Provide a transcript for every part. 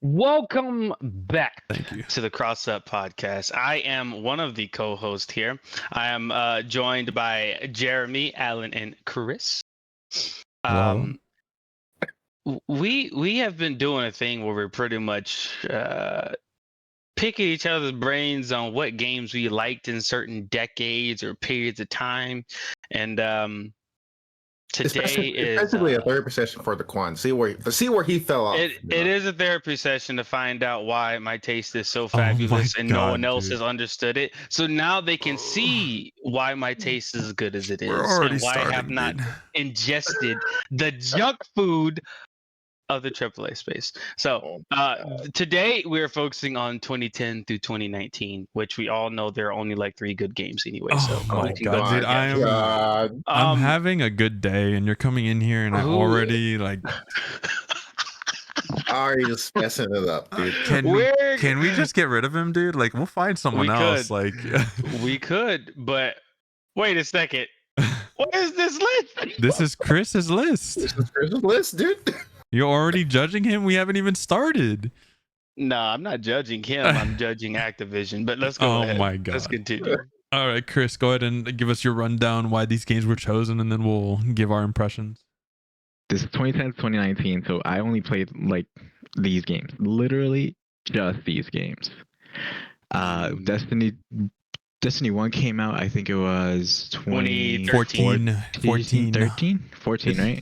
Welcome back Thank you. to the Cross Up Podcast. I am one of the co-hosts here. I am joined by Jeremy, Alan, and Kris. Hello. We have been doing a thing where we're pretty much picking each other's brains on what games we liked in certain decades or periods of time, and today it's basically a therapy session for Daquan. See where he fell off. It is a therapy session to find out why my taste is so fabulous and no one else has understood it. So now they can see why my taste is as good as it is and why I have not ingested the junk food of the AAA space. So today we're focusing on 2010 through 2019, which we all know there are only like 3 good games anyway. Oh so my god, dude! I'm having a good day, and you're coming in here, and I already like. Already just messing it up, dude. Can we just get rid of him, dude? Like, we'll find someone else. Like, we could, but wait a second. What is this list? This is Chris's list. This is Chris's list, dude. You're already judging him? We haven't even started. No, I'm not judging him. I'm judging Activision. But let's go ahead. Oh my god. Let's continue. All right, Kris, go ahead and give us your rundown why these games were chosen, and then we'll give our impressions. This is 2010 to 2019, so I only played like these games. Literally just these games. Destiny 1 came out, I think it was 2014. 14, right?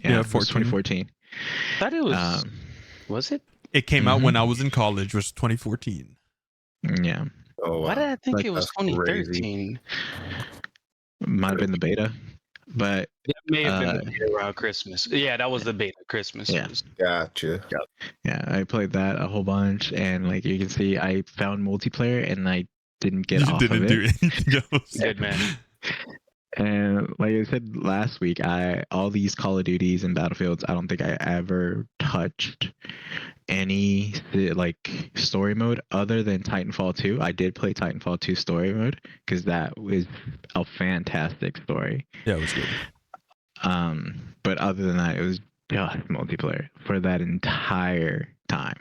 Yeah, 14. 2014. I thought it was. Was it? It came out when I was in college, was 2014. Yeah. Oh, Why did I think like, it was 2013? Might have been the beta, but It may have been the beta around Christmas. Yeah, that was the beta Christmas. Yeah. Gotcha. Yeah, I played that a whole bunch, and like you can see, I found multiplayer, and I didn't get off of it. You didn't do anything else. Good man. And like I said last week, all these Call of Duties and Battlefields, I don't think I ever touched any like story mode other than Titanfall 2. I did play Titanfall 2 story mode because that was a fantastic story. Yeah, it was good. But other than that, it was just multiplayer for that entire time.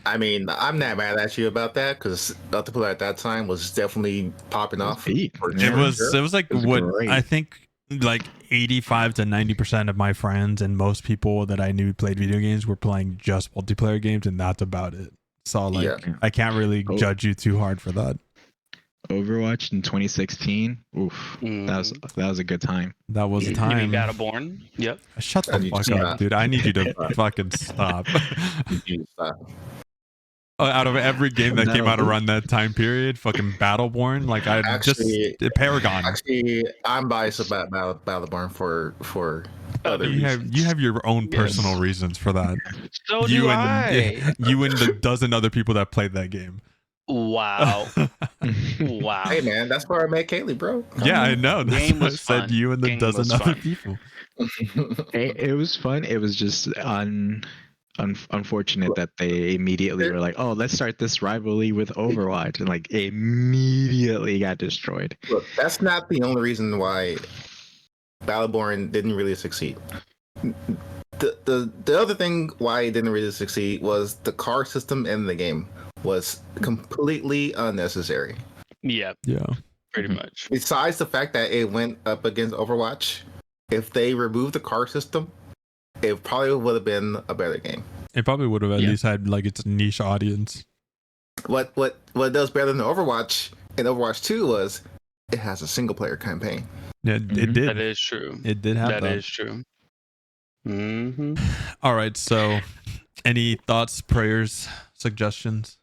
I mean, I'm not mad at you about that because multiplayer at that time was definitely popping off. It was like what great. I think like 85 to 90% of my friends and most people that I knew played video games were playing just multiplayer games, and that's about it. So like I can't really judge you too hard for that. Overwatch in 2016, oof, that was a good time. That was a time. You mean Battleborn? Yep. Shut the fuck up, dude. I need you to fucking stop. Out of every game that came out around that time period, fucking Battleborn, like just Paragon. Actually, I'm biased about Battleborn for other reasons. You have your own personal reasons for that. So do I. You and the dozen other people that played that game. Wow. Wow. Hey man, that's where I met Kaylee, bro. Yeah, I know. That's game what was I said. fun. You and the Game dozen was other fun. people. It was fun. It was just unfortunate that they immediately were like, oh, let's start this rivalry with Overwatch, and like immediately got destroyed. Look, that's not the only reason why Battleborn didn't really succeed. The other thing why it didn't really succeed was the car system in the game was completely unnecessary. Yeah. Yeah. Pretty much. Besides the fact that it went up against Overwatch, if they removed the car system, it probably would have been a better game. It probably would have at least had like its niche audience. What does better than Overwatch in Overwatch 2 was it has a single player campaign. Yeah, it did. That is true. It did have that. That is true. Mm-hmm. All right. So, any thoughts, prayers, suggestions?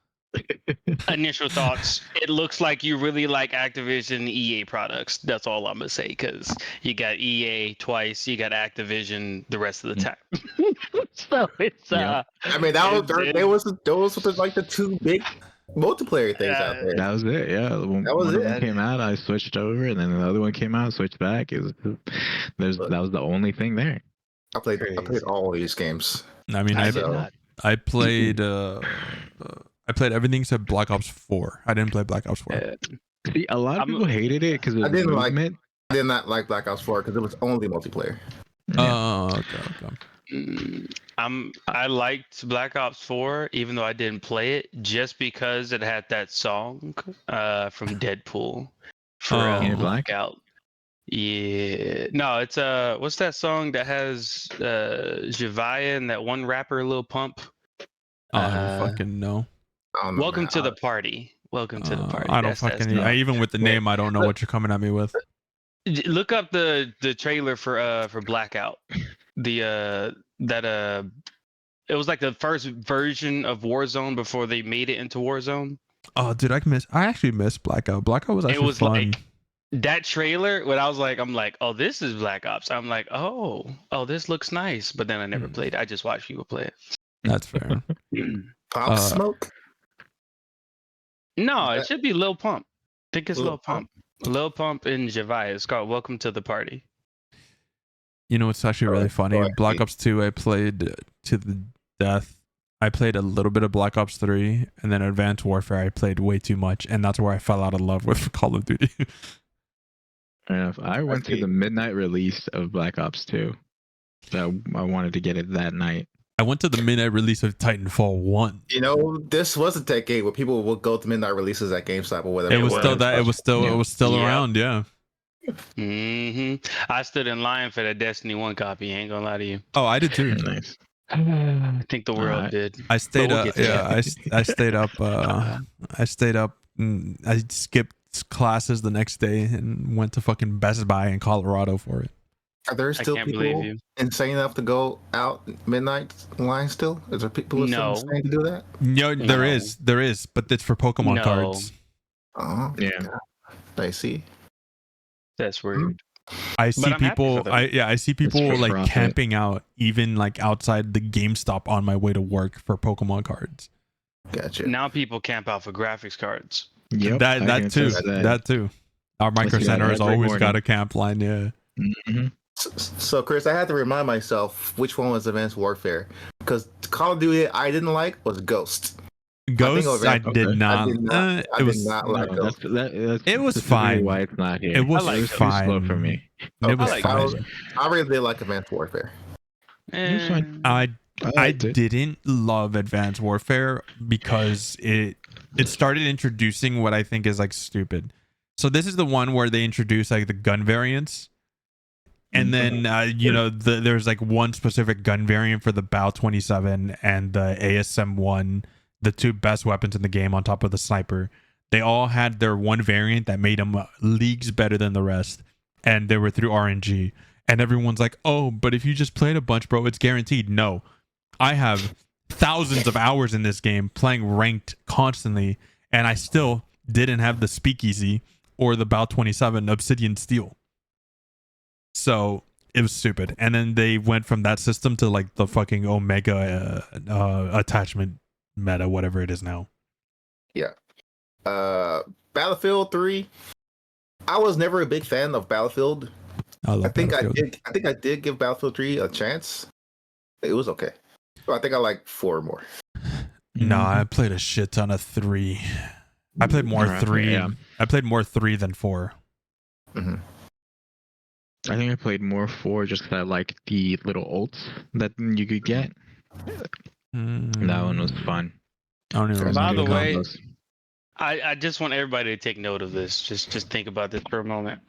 Initial thoughts. It looks like you really like Activision EA products. That's all I'm gonna say, because you got EA twice, you got Activision the rest of the time. So it's I mean, those were like the 2 big multiplayer things out there. That was it. Yeah, that was it. One came out, I switched over, and then the other one came out, switched back. That was the only thing there. I played all these games. I mean, I played everything except Black Ops 4. I didn't play Black Ops 4. See, a lot of people hated it because I did not like Black Ops 4 because it was only multiplayer. Oh, okay. I liked Black Ops 4, even though I didn't play it, just because it had that song from Deadpool for Blackout. Yeah, no, it's what's that song that has Javaya and that one rapper Lil Pump? I don't fucking know. Welcome to the party. Welcome to the party. I don't fucking. Even with the name, I don't know what you're coming at me with. Look up the trailer for Blackout. It was like the first version of Warzone before they made it into Warzone. Oh, dude, I actually missed Blackout. Blackout was actually fun. Like that trailer when I'm like, oh, this is Black Ops. I'm like, oh, this looks nice. But then I never played it. I just watched people play it. That's fair. Pop Smoke? No, it should be Lil Pump. I think it's Lil Pump. Lil Pump and Javai. It's called Welcome to the Party. You know, it's actually really funny. Black Ops 2, I played to the death. I played a little bit of Black Ops 3, and then Advanced Warfare, I played way too much, and that's where I fell out of love with Call of Duty. I went to the midnight release of Black Ops 2. So I wanted to get it that night. I went to the midnight release of Titanfall 1. You know, this was a decade where people would go to midnight releases at GameStop or whatever. It was still around, yeah. I stood in line for that Destiny 1 copy. Ain't gonna lie to you. Oh, I did too. Nice. I think the world did. I stayed up. I stayed up. I stayed up. I skipped classes the next day and went to fucking Best Buy in Colorado for it. Are there still people insane enough to go out midnight line still? Is there people still insane to do that? No, there is, but it's for Pokemon cards. Oh, yeah. I see. That's weird. I see people. I see people like camping out, even like outside the GameStop on my way to work for Pokemon cards. Gotcha. Now people camp out for graphics cards. Yep, that too. Our Micro Center has always got a camp line. Yeah. Mm-hmm. So, Chris, I had to remind myself which one was Advanced Warfare, because Call of Duty I didn't like was Ghost. Ghost, I did not. I did not like Ghost. It was fine. Why it's not here? It was fine. Slow for me. It was fine. I really did like Advanced Warfare. I didn't love Advanced Warfare because it started introducing what I think is like stupid. So this is the one where they introduce like the gun variants. And then, there's like one specific gun variant for the BAL 27 and the ASM-1, the two best weapons in the game on top of the sniper. They all had their one variant that made them leagues better than the rest. And they were through RNG. And everyone's like, oh, but if you just played a bunch, bro, it's guaranteed. No. I have thousands of hours in this game playing ranked constantly. And I still didn't have the Speakeasy or the BAL 27 Obsidian Steel. So it was stupid. And then they went from that system to like the fucking Omega attachment meta, whatever it is now. Yeah. Battlefield 3. I was never a big fan of Battlefield. I think I did give Battlefield 3 a chance. It was okay. But I think I like 4 more. No, I played a shit ton of 3. I played more 3. Yeah. I played more 3 than 4. Mm-hmm. I think I played more 4 just because I like the little ults that you could get. That one was fun. By the way, I just want everybody to take note of this. Just think about this for a moment.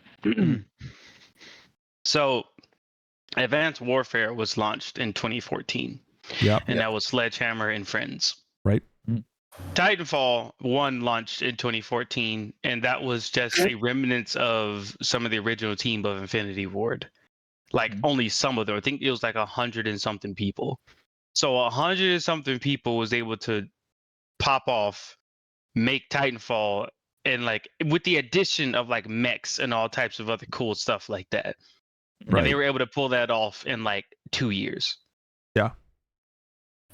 So, Advanced Warfare was launched in 2014. Yeah. And that was Sledgehammer and Friends. Right. Titanfall 1 launched in 2014, and that was just a remnants of some of the original team of Infinity Ward. Like only some of them. I think it was like 100 and something people. So 100 and something people was able to pop off, make Titanfall, and like with the addition of like mechs and all types of other cool stuff like that. Right. And they were able to pull that off in like 2 years. Yeah.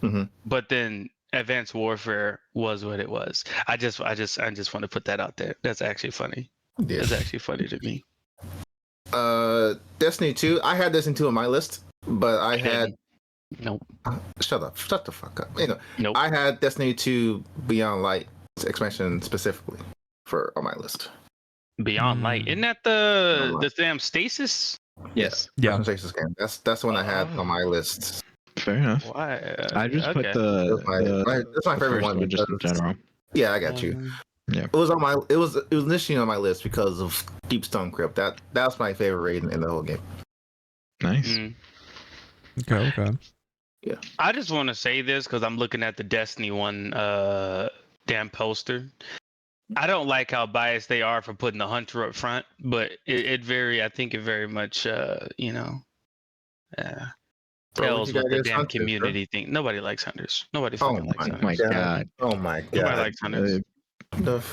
Mm-hmm. But then Advanced Warfare was what it was. I just want to put that out there. That's actually funny. Yeah. That's actually funny to me. Destiny 2. I had Destiny 2 on my list, but I had nope. Shut the fuck up. Nope. I had Destiny 2 Beyond Light expansion specifically on my list. Beyond Light, isn't that the damn stasis? Yes. Yeah. Stasis game. That's the one I had on my list. Fair enough. Why? I just put That's my favorite first one just in general. Yeah, I got you. Yeah, it was initially on my list because of Deep Stone Crypt. That's my favorite raid in the whole game. nice. Okay. Yeah. I just want to say this because I'm looking at the Destiny 1 damn poster. I don't like how biased they are for putting the hunter up front, but I think it very much, tells what the damn community think. Nobody likes hunters. Nobody fucking likes hunters. My God. Oh my God. Nobody likes hunters.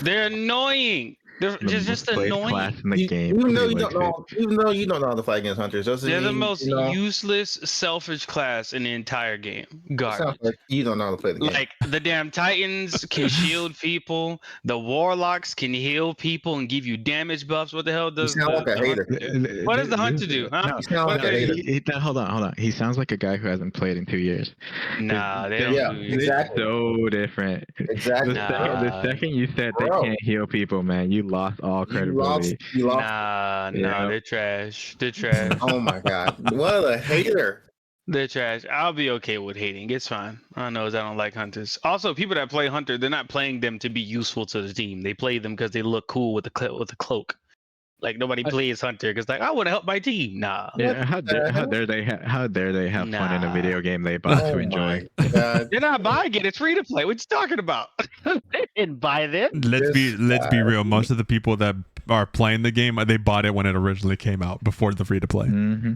They're annoying. They're just annoying. Class in the game. Even though you don't know how to fight against hunters, They're the most useless, selfish class in the entire game. Garbage. Like you don't know how to play the game. Like the damn Titans can shield people. The Warlocks can heal people and give you damage buffs. What the hell does you sound like a hater? What does the hunter do? Huh? You sound like a hater. Hold on. He sounds like a guy who hasn't played in 2 years. Nah, they don't. Yeah, do exactly. So different. Exactly. The second you said they can't heal people, man, you lost all credibility. You lost. Nah, they're trash. They're trash. Oh my God, what a hater! They're trash. I'll be okay with hating. It's fine. I know I don't like hunters. Also, people that play hunter, they're not playing them to be useful to the team. They play them because they look cool with the cloak. Like nobody plays hunter because like I want to help my team. Nah. Yeah, how dare they have fun in a video game they bought to enjoy? They're not buying it. It's free to play. What you talking about? They didn't buy it. Let's be real. Most of the people that are playing the game, they bought it when it originally came out before the free to play. Mm-hmm.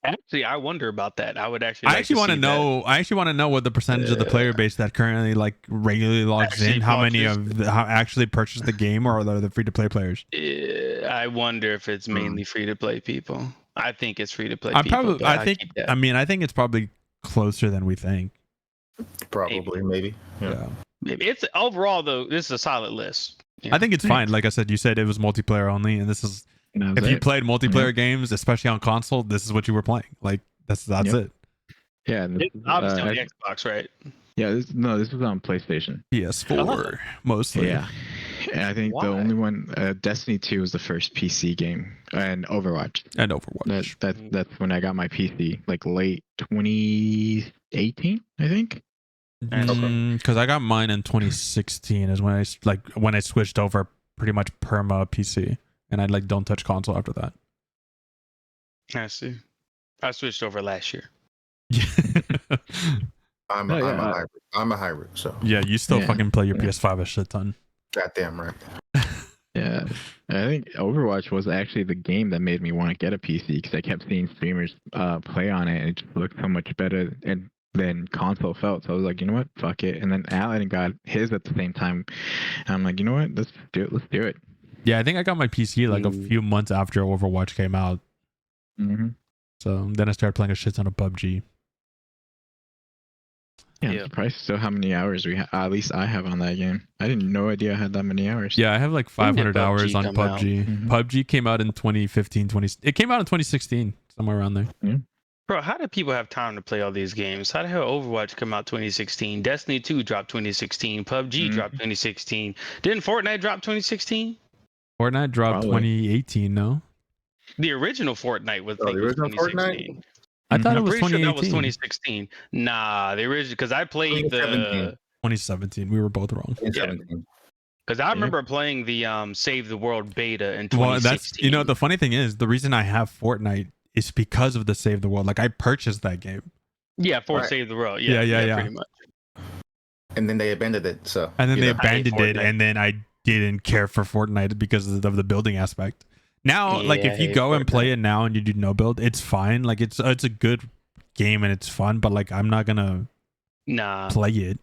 Actually, I wonder about that. I would actually. I actually want to know. I actually want to know what the percentage of the player base that currently like regularly logs in. How many how actually purchase the game, or are the free to play players? I wonder if it's mainly free to play people. I think it's free to play. I think it's probably closer than we think. Probably, maybe. Yeah. Maybe. It's overall though. This is a solid list. I think it's fine. Like I said, you said it was multiplayer only, and this is. If you played multiplayer games, especially on console, this is what you were playing. Like that's it. Yeah, obviously on the Xbox, right? Yeah, this was on PlayStation. PS4 mostly. Yeah, and I think the only one, Destiny 2 was the first PC game, and Overwatch. That's when I got my PC, like late 2018, I think. Because I got mine in 2016 is when I switched over pretty much perma PC. And I don't touch console after that. I see. I switched over last year. I'm a hybrid. So yeah, you still fucking play your PS5 a shit ton. Goddamn right. Yeah, I think Overwatch was actually the game that made me want to get a PC because I kept seeing streamers play on it, and it just looked so much better than console felt. So I was like, you know what, fuck it. And then Alan got his at the same time, and I'm like, you know what, let's do it. Yeah, I think I got my PC like a few months after Overwatch came out. Mm-hmm. So then I started playing a shit ton of PUBG. Yeah, I'm surprised still how many hours at least I have on that game. I didn't no idea I had that many hours. Yeah, I have like 500 hours on PUBG. Mm-hmm. PUBG came out in 2015, it came out in 2016, somewhere around there. Yeah. Bro, how do people have time to play all these games? How the hell Overwatch come out 2016? Destiny 2 dropped 2016. PUBG dropped 2016. Didn't Fortnite drop 2016? Fortnite dropped 2018, no? The original Fortnite was, the original 2016. Fortnite? I thought it was 2018. Sure that was 2016. Nah, the original, because I played 2017. We were both wrong. 2017. Because I remember playing the Save the World beta in 2016. Well, the funny thing is, the reason I have Fortnite is because of the Save the World. Like I purchased that game. Yeah, for Save the World. Yeah, pretty much. And then they abandoned it. And then they abandoned it, and then I didn't care for Fortnite because of the building aspect. Now, like if you go and play it now and you do no build, it's fine. Like it's a good game and it's fun, but like I'm not gonna play it.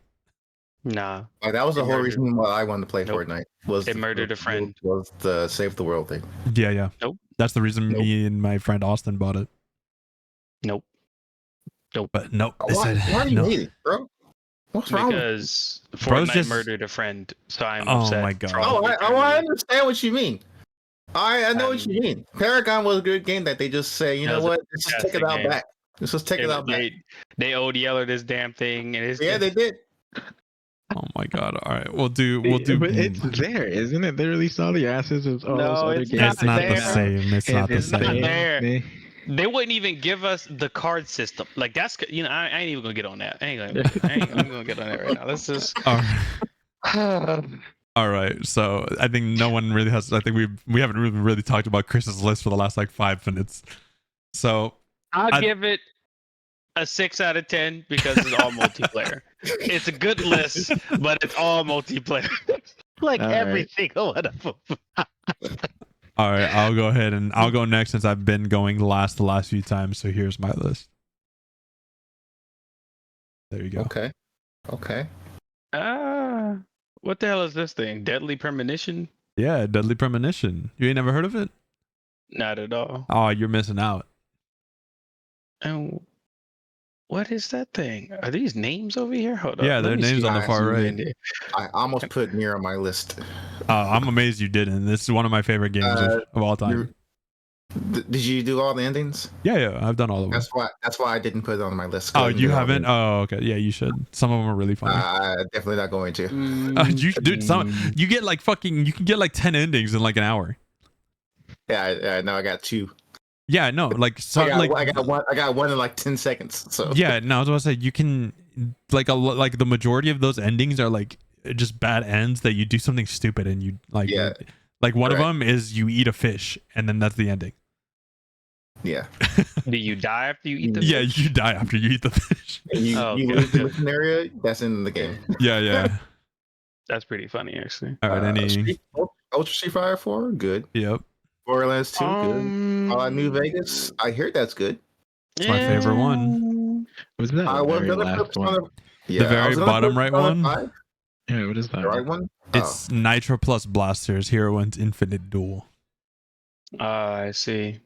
Nah. Like, that was the whole reason why I wanted to play Fortnite. It murdered a friend. Was the Save the World thing. Yeah. Nope. That's the reason me and my friend Austin bought it. Nope. But nope. Why are you hating, bro? What's wrong? Because Fortnite murdered a friend, so I'm upset. Oh my god. I understand what you mean. I know what you mean. Paragon was a good game that they just say, you know what? Let's just take it out back. Let's just take it out back. They owed Yeller this damn thing, and they did. Oh my god! All right, we'll do. But it's there, isn't it? They released all the assets of all those other games. It's not the same. It's not the same. They wouldn't even give us the card system. Like that's I ain't even gonna get on that. I ain't gonna get on that right now. Let's just. All right. All right. So I think no one really has. I think we haven't really talked about Kris's list for the last like 5 minutes. So I'll give it a 6 out of 10 because it's all multiplayer. It's a good list, but it's all multiplayer. Like all every single one of them. All right, I'll go ahead and I'll go next since I've been going last the last few times. So here's my list. There you go. Okay. What the hell is this thing? Deadly Premonition? Yeah, Deadly Premonition. You ain't never heard of it? Not at all. Oh, you're missing out. And what is that thing? Are these names over here? Hold on. Yeah, their names on the far right. I almost put Nier on my list. I'm amazed you didn't. This is one of my favorite games of all time. Did you do all the endings? Yeah, I've done all of them. That's why I didn't put it on my list. Oh, you haven't? Oh, okay. Yeah, you should. Some of them are really funny. Definitely not going to. You should do some. You get like you can get like 10 endings in like an hour. Yeah, no, I got 2. Yeah, no, like so, I got one in like 10 seconds. So yeah, no, I was about to say you can like the majority of those endings are like just bad ends that you do something stupid and you like. Yeah. Like one of them is you eat a fish and then that's the ending. Yeah. Do you die after you eat the fish? Yeah, you die after you eat the fish. You lose the mission area, that's in the game. Yeah. That's pretty funny, actually. All right, Ultra Street Fighter 4, good. Yep. Borderlands 2, good. New Vegas, I hear that's good. It's my favorite one. Was that the very last one? The very bottom right one? Yeah, what is that? The right one? It's Nitro plus Blasters, Heroines Infinite Duel. I see.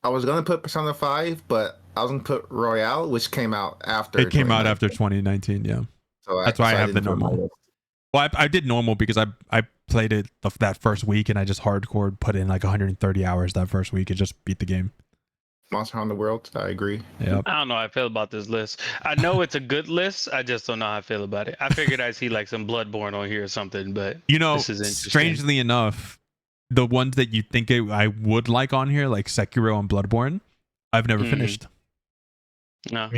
I was gonna put Persona 5, but I was gonna put Royale, which came out after. It came out after 2019, yeah. So that's why I have the normal. Well, I did normal because I played it that first week and I just hardcore put in like 130 hours that first week and just beat the game. Monster Hunter World, I agree. Yep. I don't know how I feel about this list. I know it's a good list. I just don't know how I feel about it. I figured I'd see like some Bloodborne on here or something, but this is interesting. Strangely enough, the ones that you think I would like on here, like Sekiro and Bloodborne, I've never finished. No,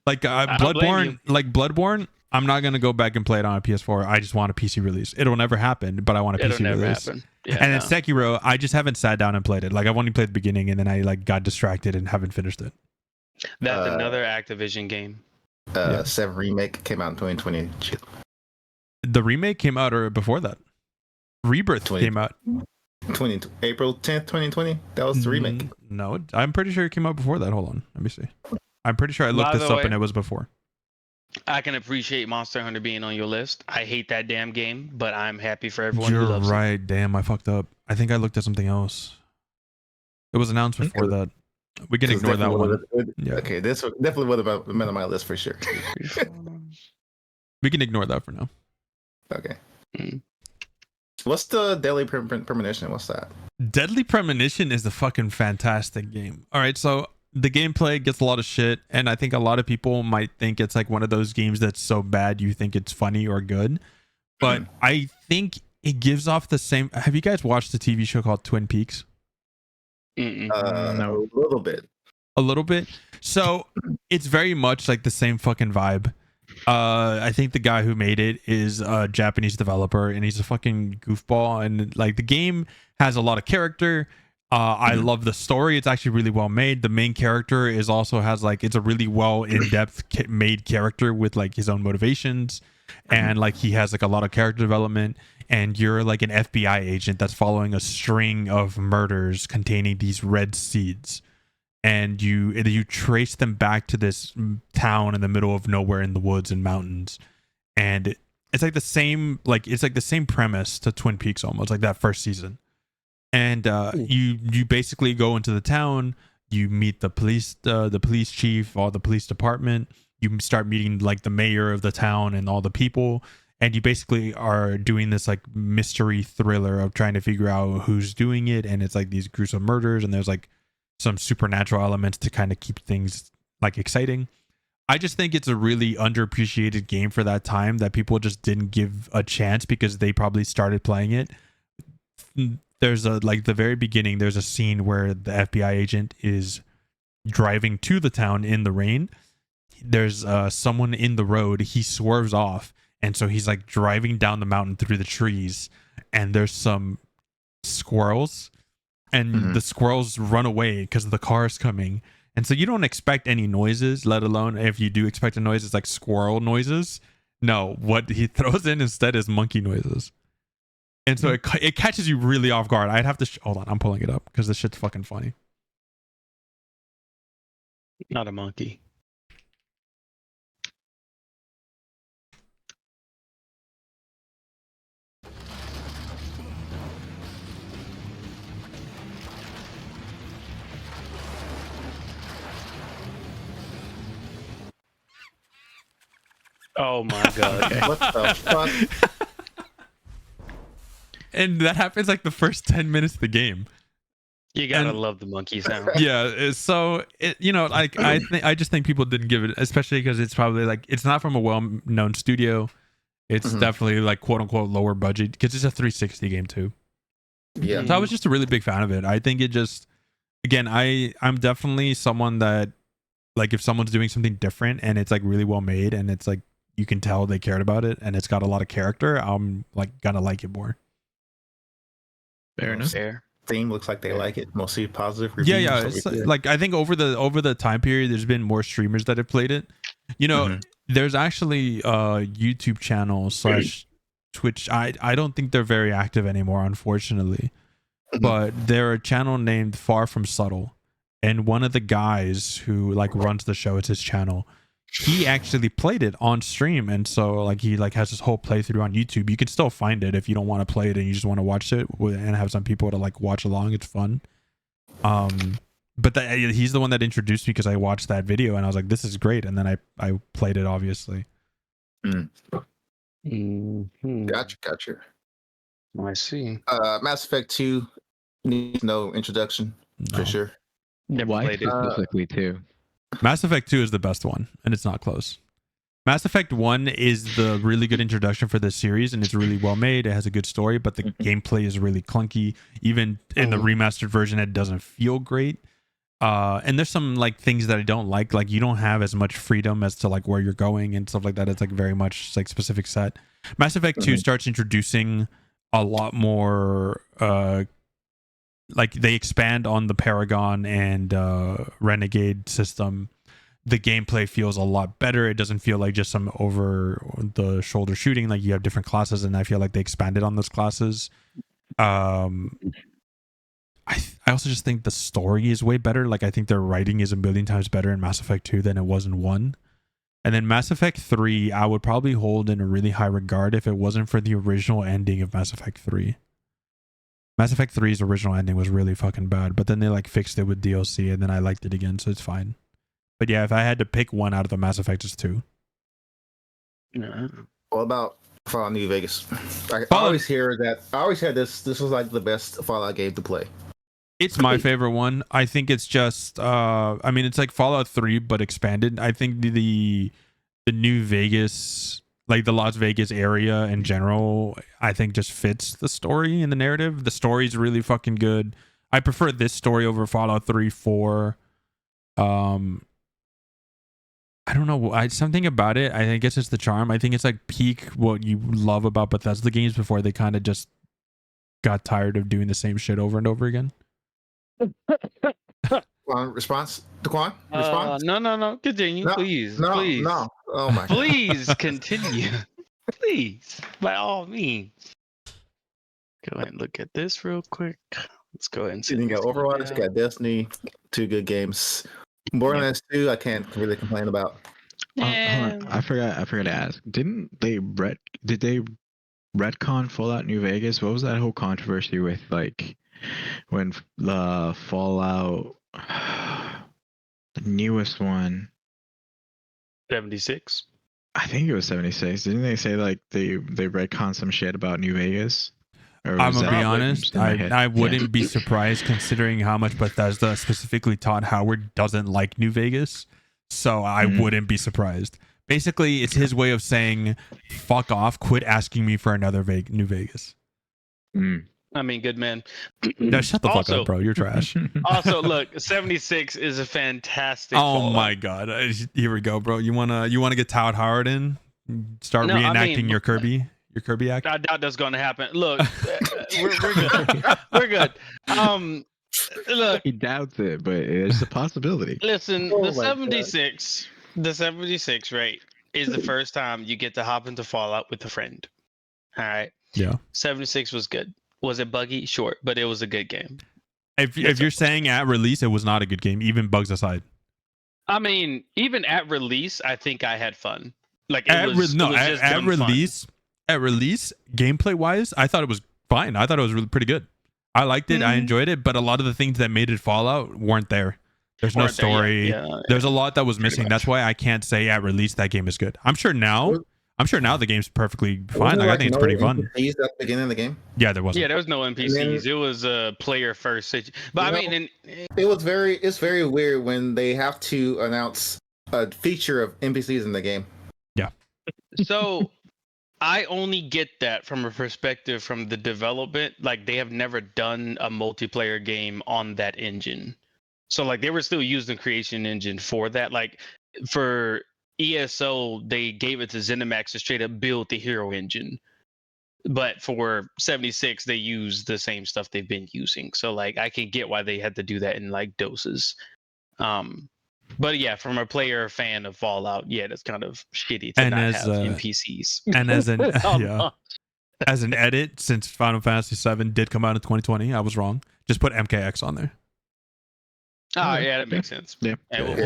like Bloodborne, I'm not gonna go back and play it on a PS4. I just want a PC release. It'll never happen, but I want a PC release. Yeah, and then Sekiro, I just haven't sat down and played it. Like I've only played the beginning, and then I like got distracted and haven't finished it. That's another Activision game. 7 remake came out in 2020. The remake came out or before that. Rebirth came out. April 10th, 2020. That was the remake. No, I'm pretty sure it came out before that. Hold on, let me see. I'm pretty sure I looked this up and it was before. I can appreciate Monster Hunter being on your list. I hate that damn game, but I'm happy for everyone You're who loves right. It. Damn, I fucked up. I think I looked at something else. It was announced before that. We can ignore that one. Yeah. Okay, this definitely would have been on my list for sure. We can ignore that for now. Okay. What's the Deadly Premonition? What's that? Deadly Premonition is a fucking fantastic game. All right, so the gameplay gets a lot of shit, and I think a lot of people might think it's like one of those games that's so bad you think it's funny or good. But I think it gives off the same. Have you guys watched the TV show called Twin Peaks? No, a little bit. A little bit. So it's very much like the same fucking vibe. I think the guy who made it is a Japanese developer, and he's a fucking goofball. And like the game has a lot of character. I love the story. It's actually really well made. The main character is also has like it's a really well in-depth made character with like his own motivations, and like he has like a lot of character development. And you're like an FBI agent that's following a string of murders containing these red seeds, and you trace them back to this town in the middle of nowhere in the woods and mountains. And it's like the same premise to Twin Peaks, almost like that first season. And you basically go into the town, you meet the police chief or the police department, you start meeting like the mayor of the town and all the people, and you basically are doing this like mystery thriller of trying to figure out who's doing it. And it's like these gruesome murders, and there's like some supernatural elements to kind of keep things like exciting. I just think it's a really underappreciated game for that time that people just didn't give a chance because they probably started playing it there's a like the very beginning. There's a scene where the FBI agent is driving to the town in the rain. There's someone in the road. He swerves off, and so he's like driving down the mountain through the trees, and there's some squirrels, and the squirrels run away because the car is coming. And so you don't expect any noises, let alone if you do expect a noise, it's like squirrel noises. No, what he throws in instead is monkey noises. And so it catches you really off guard. I'd have to hold on, I'm pulling it up because this shit's fucking funny. Not a monkey. Oh my god. What the fuck? And that happens like the first 10 minutes of the game. You gotta love the monkey sound. Yeah, so like I just think people didn't give it, especially because it's probably like it's not from a well-known studio. It's definitely like quote unquote lower budget because it's a 360 game too. Yeah. So I was just a really big fan of it. I think it just, again, I'm definitely someone that, like, if someone's doing something different and it's like really well made and it's like you can tell they cared about it and it's got a lot of character, I'm like gonna like it more. Fair enough. Fair. Theme looks like they like it. Mostly positive reviews. Yeah. It's like I think over the time period, there's been more streamers that have played it. There's actually a YouTube channel / Twitch. I don't think they're very active anymore, unfortunately. But they're a channel named Far From Subtle, and one of the guys who like runs the show, it's his channel. He actually played it on stream, and so like he like has this whole playthrough on YouTube. You can still find it if you don't want to play it and you just want to watch it and have some people to like watch along. It's fun. But he's the one that introduced me because I watched that video and I was like, this is great, and then I played it, obviously. Gotcha. I see. Mass Effect 2 needs no introduction for sure. Why specifically too? Mass Effect 2 is the best one, and it's not close. Mass Effect 1 is the really good introduction for this series, and it's really well made. It has a good story, but the gameplay is really clunky. Even in the remastered version, it doesn't feel great. And there's some like things that I don't like. Like you don't have as much freedom as to like where you're going and stuff like that. It's like very much like specific set. Mass Effect 2 starts introducing a lot more like they expand on the Paragon and Renegade system. The gameplay feels a lot better. It doesn't feel like just some over the shoulder shooting. Like you have different classes, and I feel like they expanded on those classes. I also just think the story is way better. Like I think their writing is a million times better in Mass Effect 2 than it was in 1. And then Mass Effect 3, I would probably hold in a really high regard if it wasn't for the original ending of Mass Effect 3. Mass Effect 3's original ending was really fucking bad, but then they like fixed it with DLC, and then I liked it again, so it's fine. But yeah, if I had to pick one out of the Mass Effect, it's 2. What about Fallout New Vegas? I always hear this was like the best Fallout game to play. It's my favorite one. I think it's just I mean it's like Fallout 3 but expanded. I think the New Vegas, like the Las Vegas area in general, I think just fits the story and the narrative. The story's really fucking good. I prefer this story over Fallout 3, 4. I don't know. Something about it. I guess it's the charm. I think it's like peak what you love about Bethesda games before they kind of just got tired of doing the same shit over and over again. Response, Daquan? Response? No. Continue, please. Please. No. Oh my. Please continue. Please, by all means. Go ahead and look at this real quick. Let's go ahead and see. You got Overwatch, got Destiny, 2 good games. Borderlands 2, I can't really complain about. I forgot to ask. Did they retcon Fallout New Vegas? What was that whole controversy with like when the Fallout, the newest one, 76? I think it was 76. Didn't they say like they retcon some shit about New Vegas? I'm gonna be honest, I wouldn't be surprised considering how much Bethesda, specifically Todd Howard, doesn't like New Vegas. So I wouldn't be surprised. Basically, it's his way of saying, fuck off, quit asking me for another New Vegas. I mean, good man. No, shut the fuck up, bro. You're trash. Also, look, 76 is a fantastic. Oh my god! Here we go, bro. You wanna get Todd Howard in? Start reenacting your Kirby act. I doubt that's going to happen. Look, we're good. We're good. Look, he doubts it, but it's a possibility. Listen, the 76, right, is the first time you get to hop into Fallout with a friend. All right. Yeah. 76 was good. Was it buggy? Sure, but it was a good game. If you're saying at release it was not a good game, even bugs aside. I mean, even at release, I think I had fun. Like at release, gameplay wise, I thought it was fine. I thought it was really pretty good. I liked it. I enjoyed it, but a lot of the things that made it Fallout weren't there. There's no story. Yeah. There's a lot that was missing. That's why I can't say at release that game is good. I'm sure now the game's perfectly fine. Like, I think it's pretty fun. NPCs at the beginning of the game? Yeah, there wasn't. Yeah, there was no NPCs. It was a player first. But I mean, it's very weird when they have to announce a feature of NPCs in the game. Yeah. So I only get that from a perspective from the development. Like, they have never done a multiplayer game on that engine. So like they were still using creation engine for that. Like for ESO, they gave it to ZeniMax to straight up build the hero engine. But for 76, they use the same stuff they've been using. So like I can get why they had to do that in like doses. But yeah, from a player fan of Fallout, yeah, that's kind of shitty to not have NPCs. And as an edit, since Final Fantasy VII did come out in 2020, I was wrong. Just put MKX on there. Oh yeah, that makes sense. Yeah,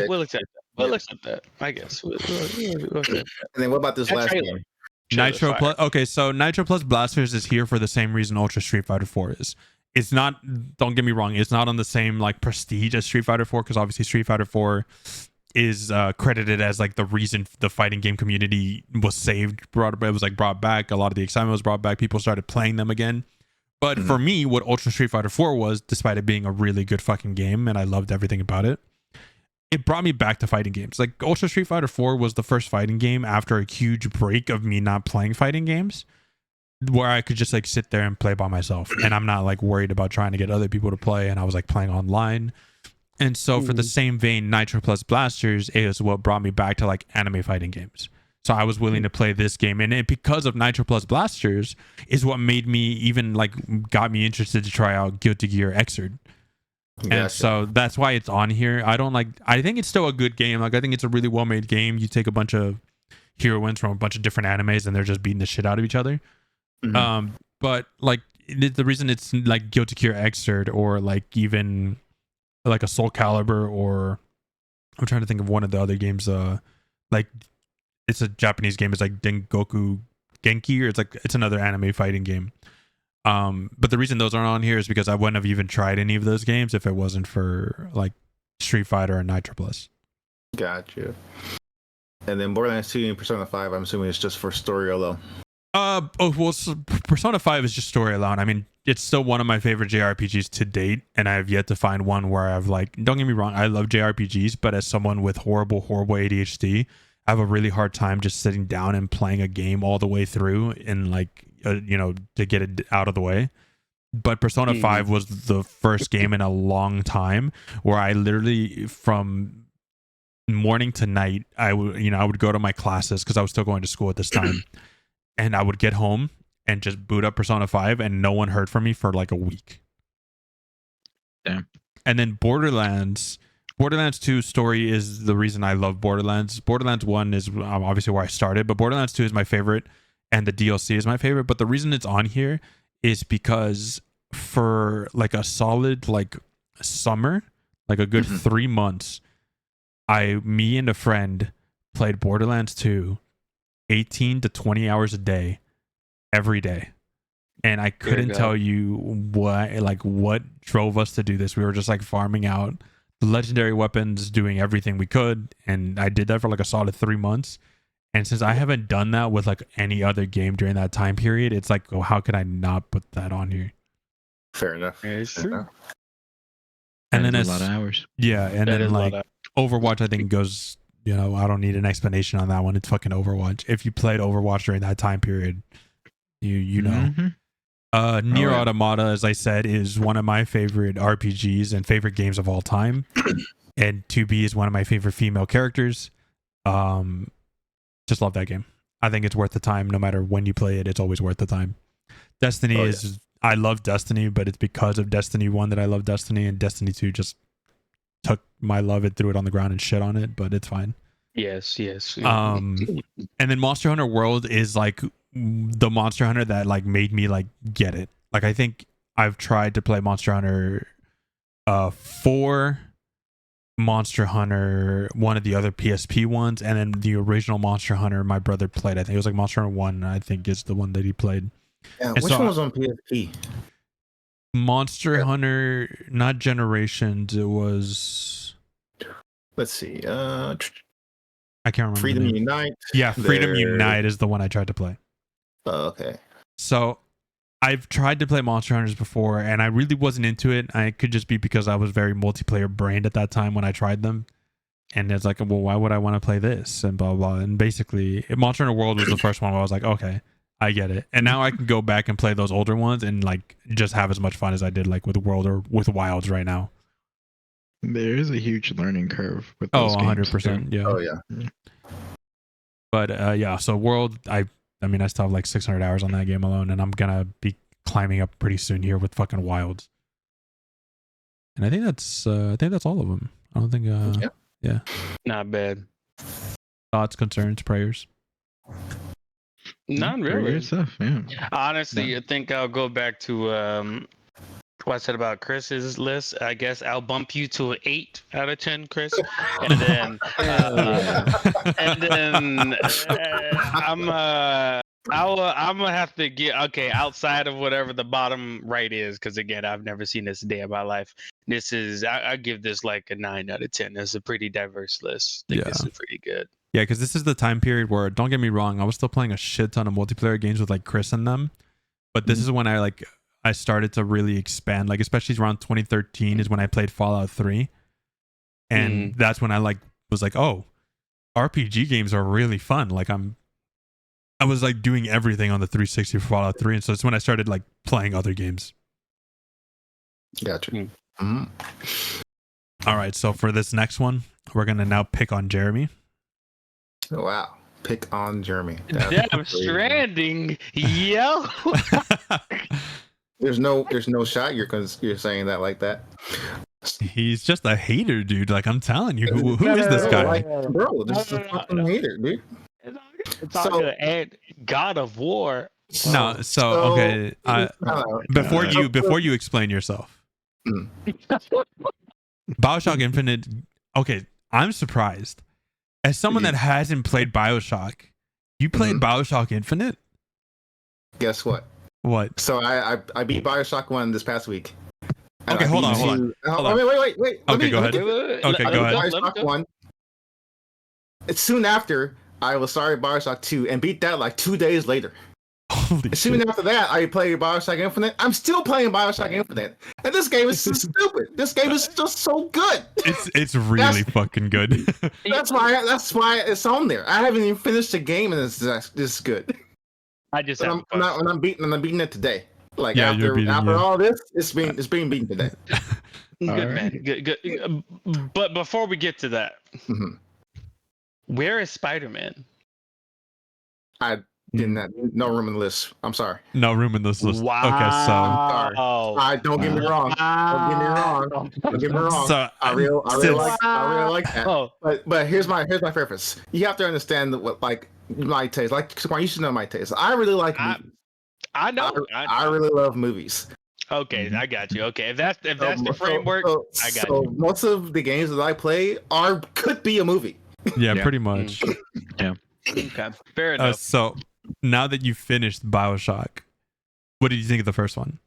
we'll accept that. We'll accept that, I guess. We'll and then what about this last game? Nitro Plus. Okay, so Nitro Plus Blasters is here for the same reason Ultra Street Fighter 4 is. It's not. Don't get me wrong. It's not on the same like prestige as Street Fighter 4 because obviously Street Fighter 4 is credited as like the reason the fighting game community was saved. It was like brought back. A lot of the excitement was brought back. People started playing them again. But for me, what Ultra Street Fighter 4 was, despite it being a really good fucking game and I loved everything about it, it brought me back to fighting games. Like Ultra Street Fighter 4 was the first fighting game after a huge break of me not playing fighting games where I could just like sit there and play by myself and I'm not like worried about trying to get other people to play, and I was like playing online. And so for the same vein, Nitro Plus Blasters is what brought me back to like anime fighting games. So I was willing to play this game, and because of Nitro Plus Blasters is what made me even like got me interested to try out Guilty Gear Xrd. Gotcha. And so that's why it's on here. I think it's still a good game. Like I think it's a really well made game. You take a bunch of heroines from a bunch of different animes and they're just beating the shit out of each other. But like the reason it's like Guilty Gear Xrd or like even like a Soul Calibur, or I'm trying to think of one of the other games, like it's a Japanese game. It's like Dengoku Genki, or it's another anime fighting game. But the reason those aren't on here is because I wouldn't have even tried any of those games if it wasn't for like Street Fighter and Nitro Plus. Gotcha. And then Borderlands 2 and Persona 5, I'm assuming it's just for story alone. Persona 5 is just story alone. I mean, it's still one of my favorite JRPGs to date, and I have yet to find one where I've like, don't get me wrong, I love JRPGs, but as someone with horrible ADHD, I have a really hard time just sitting down and playing a game all the way through and like, to get it out of the way. But Persona 5 was the first game in a long time where I literally, from morning to night, I would go to my classes because I was still going to school at this time. And I would get home and just boot up Persona 5 and no one heard from me for like a week. Damn. And then Borderlands 2 story is the reason I love Borderlands. Borderlands 1 is obviously where I started, but Borderlands 2 is my favorite and the DLC is my favorite. But the reason it's on here is because for like a solid like summer, like a good 3 months, me and a friend played Borderlands 2 18 to 20 hours a day every day, and I couldn't tell you what drove us to do this. We were just like farming out the legendary weapons, doing everything we could, and I did that for like a solid 3 months. And since I haven't done that with like any other game during that time period, it's like, oh, how could I not put that on here? Fair enough. Yeah, it's true. And then it's a lot of hours. Yeah, and then like Overwatch, I think goes. I don't need an explanation on that one. It's fucking Overwatch. If you played Overwatch during that time period, you know. Nier Automata, as I said, is one of my favorite RPGs and favorite games of all time. And 2B is one of my favorite female characters. Just love that game. I think it's worth the time. No matter when you play it, it's always worth the time. Destiny is... I love Destiny, but it's because of Destiny 1 that I love Destiny, and Destiny 2 just took my love and threw it on the ground and shit on it, but it's fine. Yes. And then Monster Hunter World is like the Monster Hunter that like made me like get it. Like I think I've tried to play Monster Hunter 4, Monster Hunter, one of the other PSP ones, and then the original Monster Hunter my brother played. I think it was like Monster Hunter 1, I think is the one that he played. Yeah, which one was on PSP? Monster Hunter, not Generations, it was... Let's see. I can't remember. Freedom Unite. Yeah, Freedom Unite is the one I tried to play. Oh, okay. So I've tried to play Monster Hunters before, and I really wasn't into it. I could just be because I was very multiplayer brained at that time when I tried them. And it's like, well, why would I want to play this? And blah, blah. And basically, Monster Hunter World was the first one where I was like, okay, I get it. And now I can go back and play those older ones and like just have as much fun as I did like with World or with Wilds right now. There is a huge learning curve with those 100%. Yeah. Oh, yeah. But yeah, so World, I mean, I still have like 600 hours on that game alone, and I'm gonna be climbing up pretty soon here with fucking Wilds. And I think that's all of them. I don't think. Yeah. Not bad. Thoughts, concerns, prayers. Not really. Weird stuff, yeah. Honestly, I think I'll go back to what I said about Chris's list. I guess I'll bump you to an 8 out of 10, Kris, and then I'm gonna have to get outside of whatever the bottom right is, because again, I've never seen this a day in my life. This is I give this like a 9 out of 10. It's a pretty diverse list. I think this is pretty good. Yeah, because this is the time period where, don't get me wrong, I was still playing a shit ton of multiplayer games with like Kris and them, but this is when I started to really expand, like especially around 2013 is when I played Fallout 3, and that's when I was like, oh, RPG games are really fun. Like I was like doing everything on the 360 for Fallout 3, and so it's when I started like playing other games. Gotcha. Mm-hmm. All right, so for this next one, we're gonna now pick on Jeremy. Wow, pick on Jeremy. Death Stranding, yo. There's no shot. You're saying that like that. He's just a hater, dude. Like I'm telling you, who is this guy? Like, bro, this is a fucking hater, dude. It's all good. And God of War. No, okay. Before you explain yourself, BioShock Infinite. Okay, I'm surprised. As someone that hasn't played BioShock, you played BioShock Infinite? Guess what? What? So I beat BioShock 1 this past week. Okay, hold on. Wait. Okay, go ahead. BioShock 1. It's soon after I was started BioShock 2 and beat that like 2 days later. Holy soon shit. after that, I played BioShock Infinite. I'm still playing BioShock Infinite, and this game is so stupid. This game is just so good. It's really fucking good. That's why it's on there. I haven't even finished the game, and it's this good. I just I'm beating it today. Like yeah, after all this, it's being beaten today. Good man, good. But before we get to that, where is Spider-Man? I didn't. No room in the list. I'm sorry. No room in this list. Wow. Okay, so I'm sorry. Don't get me wrong. Don't get me wrong. So, I really like that. Oh. But here's my preface. You have to understand what like my taste. Like Daquan, you should know my taste. I really like movies. I know. I really love movies. Okay, I got you. Okay, if that's the framework, I got you. you. Most of the games that I play could be a movie. Yeah, pretty much. Yeah. Okay, fair enough. So now that you finished BioShock, what did you think of the first one?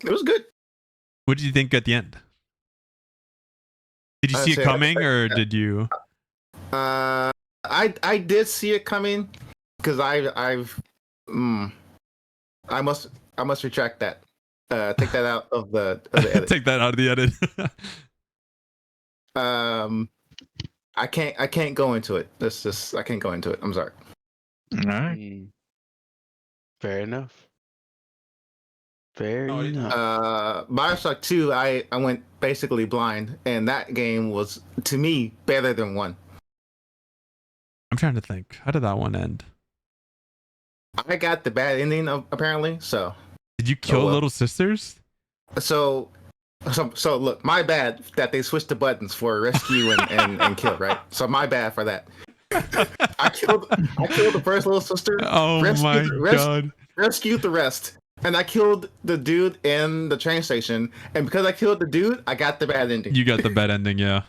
It was good. What did you think at the end? Did you see it coming, or did you? I did see it coming because I must retract that. Take that out of the edit. Take that out of the edit. I can't go into it. I can't go into it. I'm sorry. All right. Fair enough. Very nice. Bioshock 2, I went basically blind, and that game was, to me, better than 1. I'm trying to think. How did that one end? I got the bad ending, apparently, so. Did you kill little sisters? So look, my bad that they switched the buttons for rescue and kill, right? So my bad for that. I killed the first little sister. Oh my god. Rescued the rest. And I killed the dude in the train station. And because I killed the dude, I got the bad ending. You got the bad ending, yeah.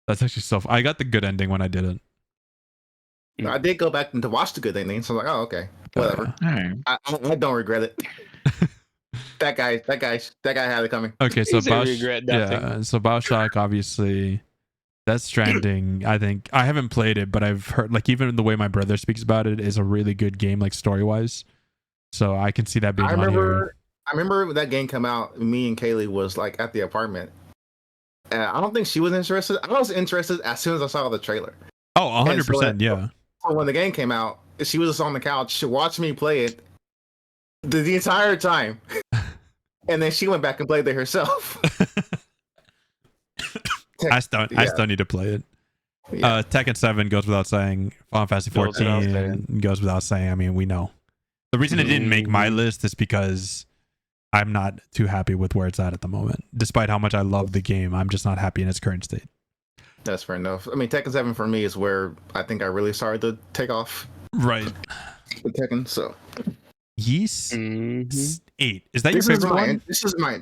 That's actually I got the good ending when I did it. I did go back to watch the good ending, so I'm like, oh, okay. Whatever. I don't regret it. That guy had it coming. Okay, so BioShock, obviously, Death Stranding, I think I haven't played it, but I've heard, like, even the way my brother speaks about it is a really good game, like story-wise. So I can see that being I remember that game come out, me and Kaylee was like at the apartment. I don't think she was interested. I was interested as soon as I saw the trailer. Oh, 100%, yeah. So when the game came out, she was just on the couch. She watched me play it the entire time. And then she went back and played it herself. I still need to play it. Yeah. Tekken 7 goes without saying. Final Fantasy 14 goes without saying. I mean, we know. The reason it didn't make my list is because I'm not too happy with where it's at the moment. Despite how much I love the game, I'm just not happy in its current state. That's fair enough. I mean, Tekken 7 for me is where I think I really started to take off. Right. With Tekken, so. Yeast 8. Is that your favorite one? This is my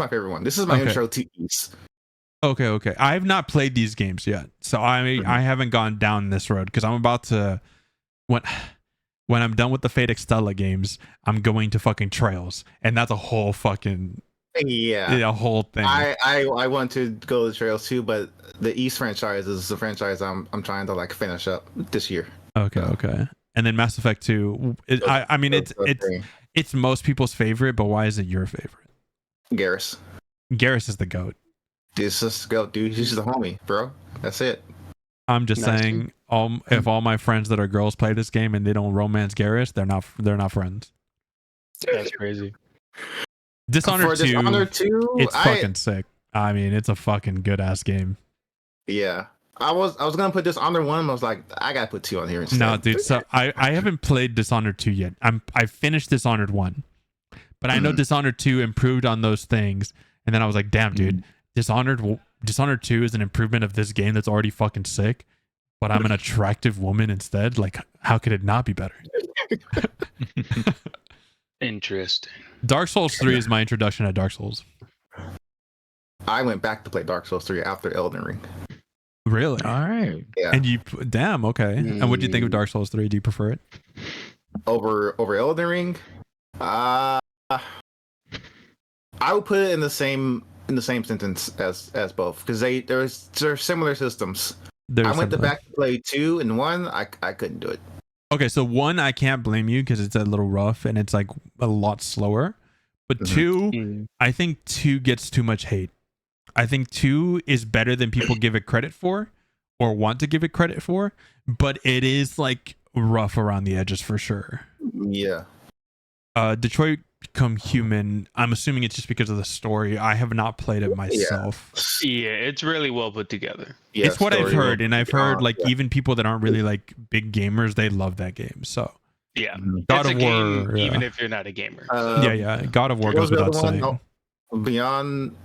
favorite one. This is my intro to Yeast. Okay. I have not played these games yet, so I haven't gone down this road because I'm about to when I'm done with the Fate Extella games, I'm going to fucking Trails, and that's a whole fucking a whole thing. I want to go to Trails too, but the East franchise is the franchise I'm trying to like finish up this year. Okay. And then Mass Effect 2. I mean, it's most people's favorite, but why is it your favorite? Garrus. Garrus is the GOAT. This is the GOAT, dude. He's the homie, bro. That's it. I'm just saying, if all my friends that are girls play this game and they don't romance Garrus, they're not friends. That's crazy. Dishonored 2, it's fucking sick. I mean, it's a fucking good ass game. Yeah. I was gonna put Dishonored 1, but I was like, I gotta put 2 on here instead. No, dude. So I haven't played Dishonored 2 yet. I finished Dishonored 1, but I know Dishonored 2 improved on those things, and then I was like, damn, dude, Dishonored 2 is an improvement of this game that's already fucking sick, but I'm an attractive woman instead. Like, how could it not be better? Interesting. Dark Souls 3 is my introduction to Dark Souls. I went back to play Dark Souls 3 after Elden Ring. Really? All right. Yeah. And okay. And what do you think of Dark Souls 3? Do you prefer it? Over Elden Ring? I would put it in the same sentence as both, because they're similar systems. I went back to play 2 and 1. I couldn't do it. Okay, so 1 I can't blame you because it's a little rough and it's like a lot slower. But 2, I think 2 gets too much hate. I think 2 is better than people give it credit for or want to give it credit for, but it is like rough around the edges for sure. Yeah. Detroit Become Human, I'm assuming it's just because of the story. I have not played it myself. Yeah, it's really well put together. Yeah, it's what I've heard, and I've heard like even people that aren't really like big gamers, they love that game. So yeah, God of War, even if you're not a gamer. God of War goes without saying. Oh, Beyond.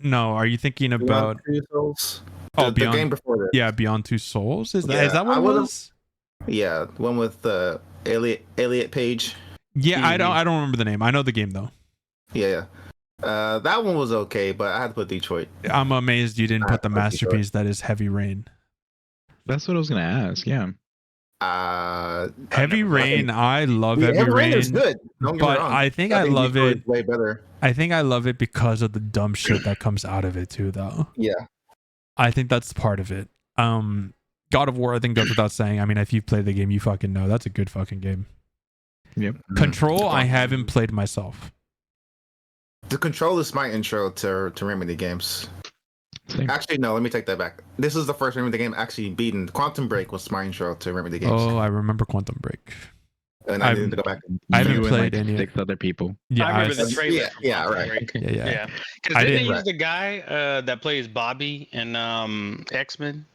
No, are you thinking about the game before that? Yeah, Beyond Two Souls. Is that what it was? Yeah, one with Elliot Page. Yeah, I don't remember the name. I know the game though. Yeah. That one was okay, but I had to put Detroit. I'm amazed you didn't put the masterpiece that is Heavy Rain. That's what I was gonna ask. Yeah. Heavy Rain. I love Heavy Rain. Is good. But I think I love it way better. I think I love it because of the dumb shit that comes out of it too, though. Yeah. I think that's part of it. God of War, I think goes without saying. I mean, if you've played the game, you fucking know that's a good fucking game. Yep. Control, I haven't played myself. The Control is my intro to Remedy games. Same. Actually, no, let me take that back. This is the first Remedy game actually beaten. Quantum Break was my intro to Remedy games. Oh, I remember Quantum Break. and I didn't go back. I haven't You and played like any. 6 other people. Yeah, I remember the trailer. Yeah, right. Yeah. Because I then they didn't- use the guy that plays Bobby in X-Men.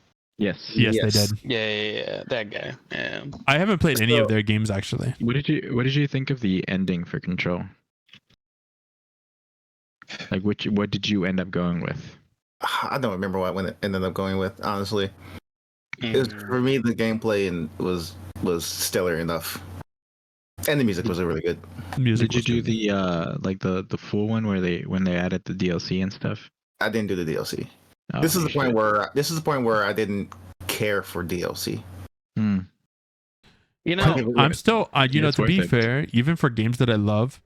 Yes. Yes, they did. Yeah, that guy. Yeah. I haven't played any of their games actually. What did you think of the ending for Control? Like what did you end up going with? I don't remember what it ended up going with. Honestly, it was, for me the gameplay was stellar enough, and the music was really good. Music Did you do good. the full one where they added the DLC and stuff? I didn't do the DLC. Oh, This is the point shit. where I didn't care for DLC. Hmm. You know, I'm still, you know, It's to be worth it. fair, even for games that I love,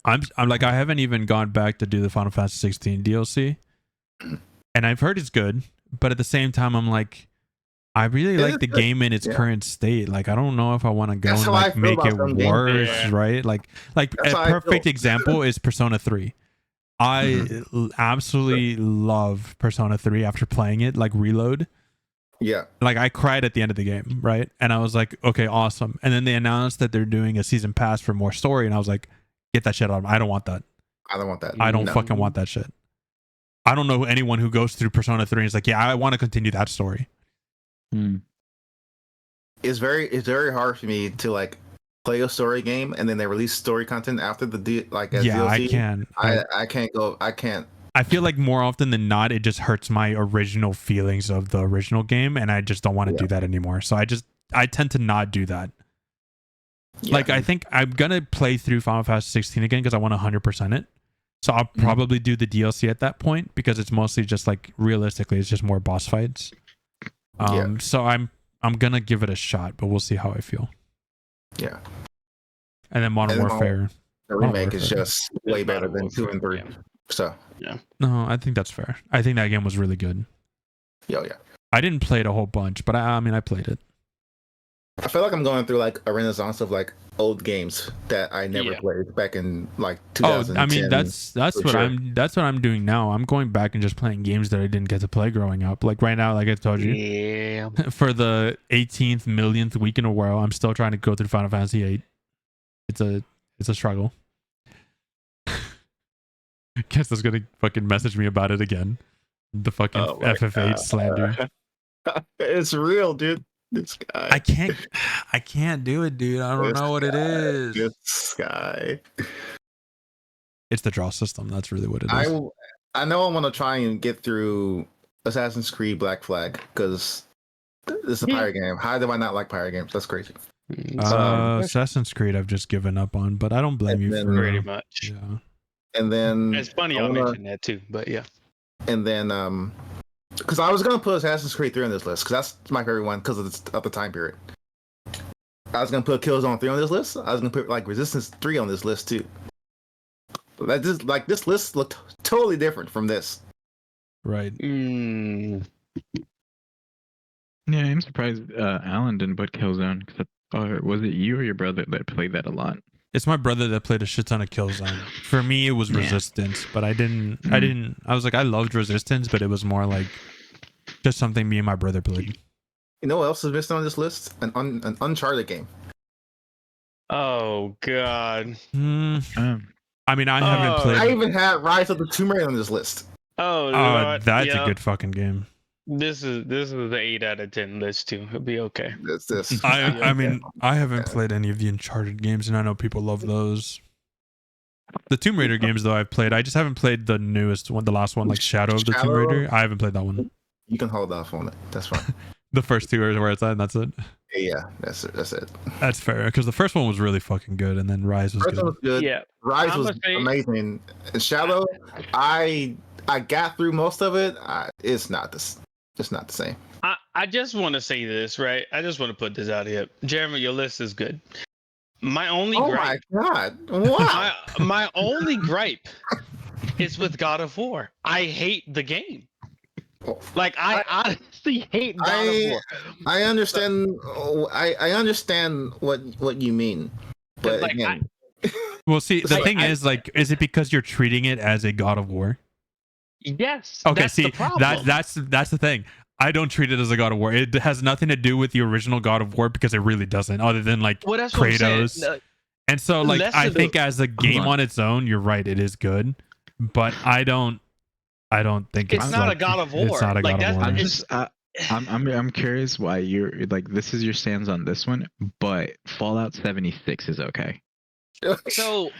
I'm like, I haven't even gone back to do the Final Fantasy 16 DLC, and I've heard it's good, but at the same time, I'm like, I really like the game in its current state. Like, I don't know if I want to go That's and how I like feel make about it some games. worse, Yeah. right? Like That's a how I perfect feel. example is Persona 3. I absolutely love Persona 3 after playing it, like Reload. Yeah, Like I cried at the end of the game, right? And I was like, okay, awesome. And then they announced that they're doing a season pass for more story, and I was like, get that shit out of me. I don't want that. I don't want that. I don't No. fucking want that shit. I don't know anyone who goes through Persona 3 and is like, yeah, I want to continue that story. Hmm. It's very hard for me to like play a story game and then they release story content after the as Yeah, DLC. I can. I can't go. I can't. I feel like more often than not, it just hurts my original feelings of the original game, and I just don't want to do that anymore. So I tend to not do that. Yeah. Like, I think I'm gonna play through Final Fantasy 16 again because I want to 100% it. So I'll probably do the DLC at that point because it's mostly just like realistically, it's just more boss fights. So I'm gonna give it a shot, but we'll see how I feel. Yeah. And then Modern Warfare. The remake is Warfare. just way better than 2 and 3. Yeah. So No, I think that's fair. I think that game was really good. yeah. I didn't play it a whole bunch, but I mean, I played it. I feel like I'm going through like a renaissance of like old games that I never Yeah. played back in like Oh, 2010. I mean, that's what sure. I'm doing now. I'm going back and just playing games that I didn't get to play growing up. Like right now, like I told you, Yeah. for the 18th millionth week in a row, I'm still trying to go through Final Fantasy 8. It's a struggle. Guess that's gonna fucking message me about it again. The fucking FF8 slander. It's real, dude. This guy. I can't do it, dude. I don't know what it is. This guy. It's the draw system. That's really what it is. I know I want to try and get through Assassin's Creed Black Flag because it's a pirate game. How do I not like pirate games? That's crazy. Assassin's Creed I've just given up on, but I don't blame you for Pretty much. Yeah. And then It's funny y'all mentioned that too, but yeah. And then because I was gonna put Assassin's Creed 3 on this list because that's my favorite one because of the time period. I was gonna put Killzone 3 on this list. I was gonna put like Resistance 3 on this list too. This list looked totally different from this. Right. Yeah, I'm surprised Alan didn't put Killzone. Was it you or your brother that played that a lot? It's my brother that played a shit ton of Killzone. For me, it was Resistance, but I didn't. I was like, I loved Resistance, but it was more like just something me and my brother played. You know what else is missing on this list? An Uncharted game. Oh God. I mean, I haven't played. I even had Rise of the Tomb Raider on this list. Oh, that's a good fucking game. This is the 8 out of 10 list too. It'll be okay. This. I mean, I haven't played any of the Uncharted games, and I know people love those. The Tomb Raider games, though, I've played. I just haven't played the newest one, the last one, like Shadow of the Tomb Raider. I haven't played that one. You can hold off on it. That's fine. The first two are where it's at, and that's it. Yeah, that's it. That's fair, because the first one was really fucking good, and then Rise was First one good. was good. Yeah. Rise was amazing. Shadow, I got through most of it. It's not the same. I just want to say this, right? I just want to put this out here. Jeremy, your list is good. My only gripe. Oh my god! Wow. my only gripe is with God of War. I hate the game. Like I honestly hate God of War. I understand. I understand what you mean, but Like, again, Well, see, the thing is, like, is it because you're treating it as a God of War? Yes. Okay, that's see, the problem. that's the thing. I don't treat it as a God of War. It has nothing to do with the original God of War because it really doesn't, other than like Kratos. And so like I think as a game on its own, you're right, it is good. But I don't think it's not like, a God of War. It's not a God of War. I'm curious why you're like, this is your stance on this one, but Fallout 76 is okay. So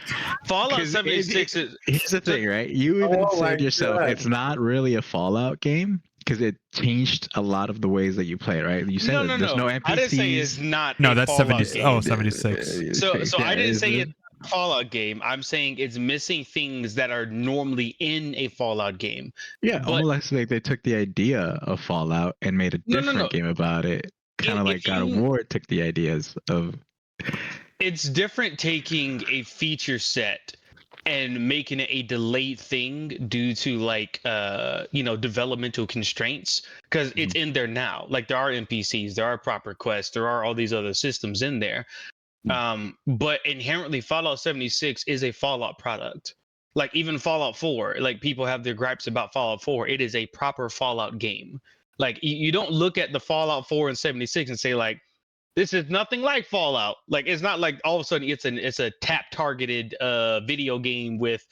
Fallout 76 is. Here's the thing, right? You even said yourself, God. it's not really a Fallout game because it changed a lot of the ways that you play, right? You said there's no NPCs. I didn't say it's not. No, that's Fallout 70. game. Oh, 76. So I didn't say it's a Fallout game. I'm saying it's missing things that are normally in a Fallout game. Yeah, almost like they took the idea of Fallout and made a different game about it. Kind of like God of War took the ideas of. It's different taking a feature set and making it a delayed thing due to like developmental constraints, because it's in there now. Like there are NPCs, there are proper quests, there are all these other systems in there. But inherently Fallout 76 is a Fallout product. Like even Fallout 4, like people have their gripes about Fallout 4. It is a proper Fallout game. Like you don't look at the Fallout 4 and 76 and say like, this is nothing like Fallout. Like it's not like all of a sudden it's a tap targeted video game with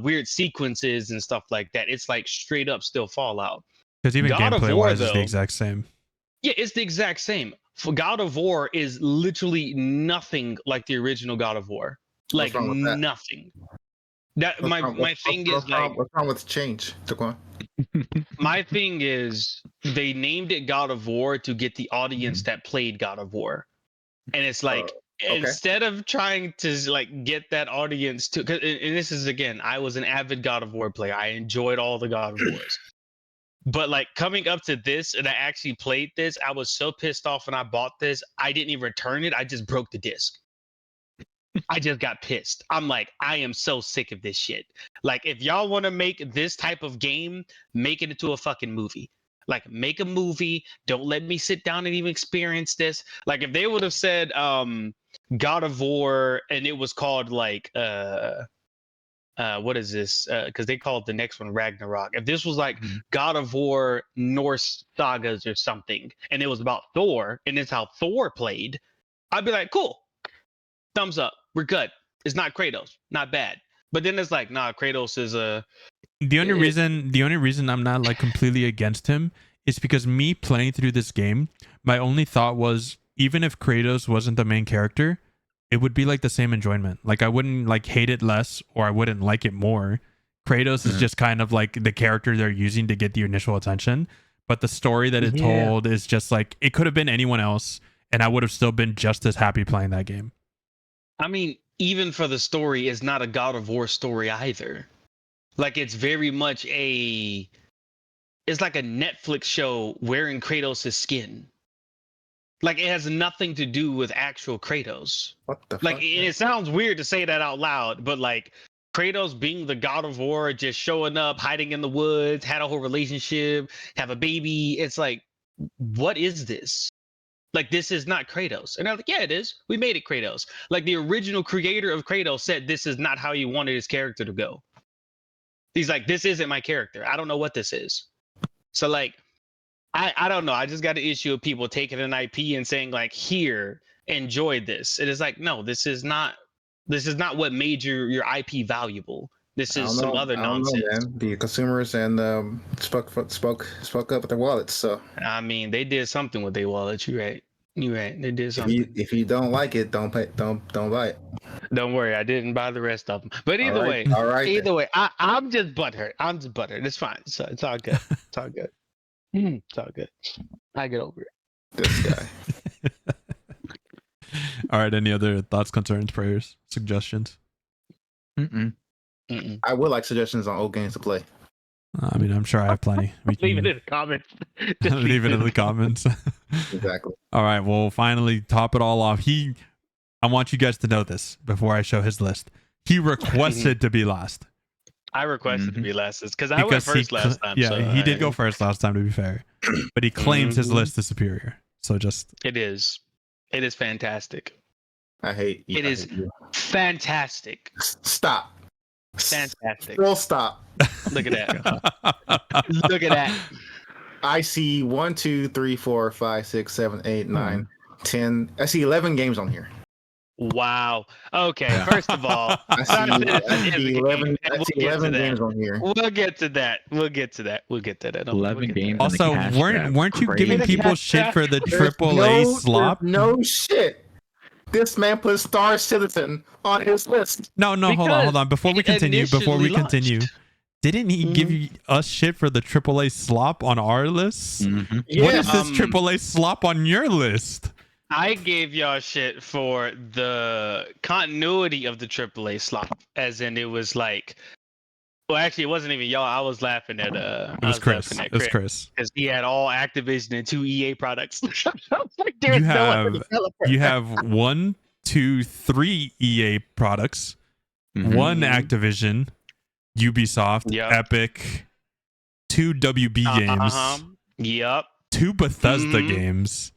weird sequences and stuff like that. It's like straight up still Fallout. Because even gameplay wise, it's the exact same. Yeah, it's the exact same. For God of War is literally nothing like the original God of War. Like nothing. My thing is like, what's wrong with change, Daquan? My thing is they named it God of War to get the audience that played God of War, and it's like instead of trying to like get that audience to, and this is again, I was an avid God of War player. I enjoyed all the God of Wars, but like coming up to this, and I actually played this, I was so pissed off when I bought this. I didn't even return it. I just broke the disc. I just got pissed. I'm like, I am so sick of this shit. Like, if y'all want to make this type of game, make it into a fucking movie. Like, make a movie. Don't let me sit down and even experience this. Like, if they would have said God of War and it was called like what is this? Because they called the next one Ragnarok. If this was like God of War Norse sagas or something, and it was about Thor, and it's how Thor played, I'd be like, cool. Thumbs up. We're good. It's not Kratos. Not bad. But then it's like, nah, Kratos is a. The only reason I'm not like completely against him is because me playing through this game, my only thought was, even if Kratos wasn't the main character, it would be like the same enjoyment. Like I wouldn't like hate it less, or I wouldn't like it more. Kratos is just kind of like the character they're using to get the initial attention, but the story that it told is just like, it could have been anyone else, and I would have still been just as happy playing that game. I mean, even for the story, it's not a God of War story either. Like, it's very much it's like a Netflix show wearing Kratos' skin. Like, it has nothing to do with actual Kratos. What the fuck? Like, it sounds weird to say that out loud, but like, Kratos being the God of War, just showing up, hiding in the woods, had a whole relationship, have a baby. It's like, what is this? Like, this is not Kratos. And I'm like, yeah, it is. We made it Kratos. Like, the original creator of Kratos said this is not how he wanted his character to go. He's like, this isn't my character. I don't know what this is. So, like, I don't know. I just got an issue of people taking an IP and saying, like, here, enjoy this. It is like, no, this is not what made your IP valuable. This is some other nonsense. I don't know, man. The consumers and spoke up with their wallets. So I mean, they did something with their wallets. You're right. They did something. If you don't like it, don't buy it. Don't worry, I didn't buy the rest of them. But either way, I'm just butthurt. It's fine. So it's all good. It's all good. It's all good. I get over it. This guy. All right. Any other thoughts, concerns, prayers, suggestions? I would like suggestions on old games to play. I mean, I'm sure I have plenty. Leave it in the comments. Leave it in the comments. Exactly. All right. Well, finally, top it all off. I want you guys to know this before I show his list. He requested to be last. I requested to be last because I went first last time. Yeah, so he did go first last time, to be fair. But he claims his list is superior. So just. It is fantastic. I hate you. It is fantastic. Stop. Fantastic. Full stop. Look at that. Look at that. I see 1, 2, 3, 4, 5, 6, 7, 8, 9, 10. I see 11 games on here. Wow. Okay. First of all, I see 11. I see 11 that. games on here. We'll get to that. We'll get to that. 11 games. Also, weren't you giving Crazy. people shit for the AAA slop? No shit. This man put Star Citizen on his list. No, hold on. Before we continue, didn't he give us shit for the AAA slop on our list? Mm-hmm. Yeah, what is this AAA slop on your list? I gave y'all shit for the continuity of the AAA slop, as in it was like, well, actually, it wasn't even y'all. I was laughing at it was Kris. It was Kris because he had all Activision and 2 EA products. Like, you have 1, 2, 3 EA products, 1 Activision, Ubisoft, Epic, 2 WB games, yep, 2 Bethesda games.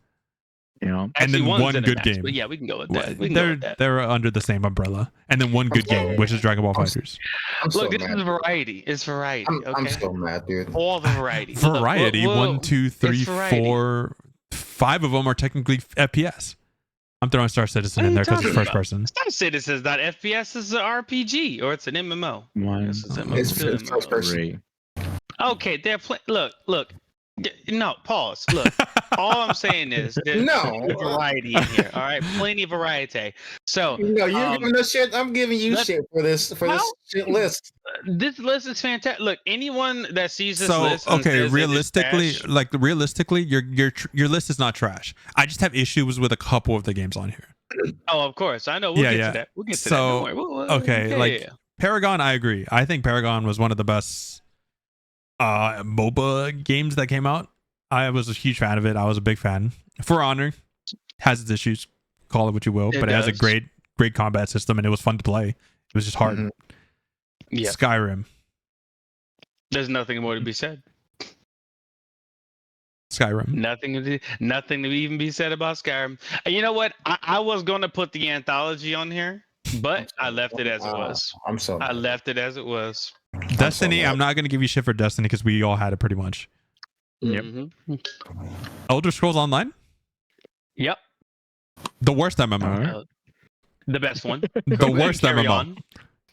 Actually, and then 1 good match, game. But yeah, we can go with that. They're under the same umbrella, and then 1 good game, which is Dragon Ball FighterZ. Look, this is variety. It's variety. I'm so mad, dude. All the variety. Variety. 1, 2, 3, 4, 5 of them are technically FPS. I'm throwing Star Citizen in there because it's first person. Star Citizen is not FPS. It's an RPG or it's an MMO. It's first person. Okay, they're look. No, pause. Look, all I'm saying is there's variety in here. All right, plenty of variety. So no, you're giving us shit. I'm giving you shit for this shit list. This list is fantastic. Look, anyone that sees this list. Okay, realistically, your list is not trash. I just have issues with a couple of the games on here. Oh, of course, I know. We'll get to that. We'll get to that. Paragon, I agree. I think Paragon was one of the best MOBA games that came out. I was a huge fan of it. I was a big fan. For Honor has its issues, call it what you will, but it has a great combat system and it was fun to play. It was just hard. Yeah. Skyrim. There's nothing more to be said. Skyrim. Nothing to even be said about Skyrim. You know what? I was going to put the anthology on here, but I left it as it was. I left it as it was. Destiny, I'm not going to give you shit for Destiny because we all had it pretty much. Yep. Elder Scrolls Online? Yep. The worst MMO. The best one. The worst MMO.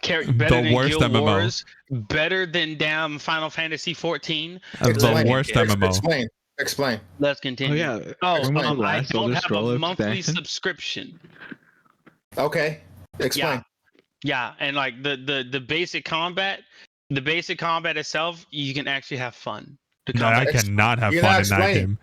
Better than Guild Wars. Better than damn Final Fantasy 14. The worst MMO. Explain. Let's continue. Oh, yeah. I don't have a monthly subscription. Okay. Explain. Yeah, and like the basic combat, itself, you can actually have fun. I cannot have fun in that game.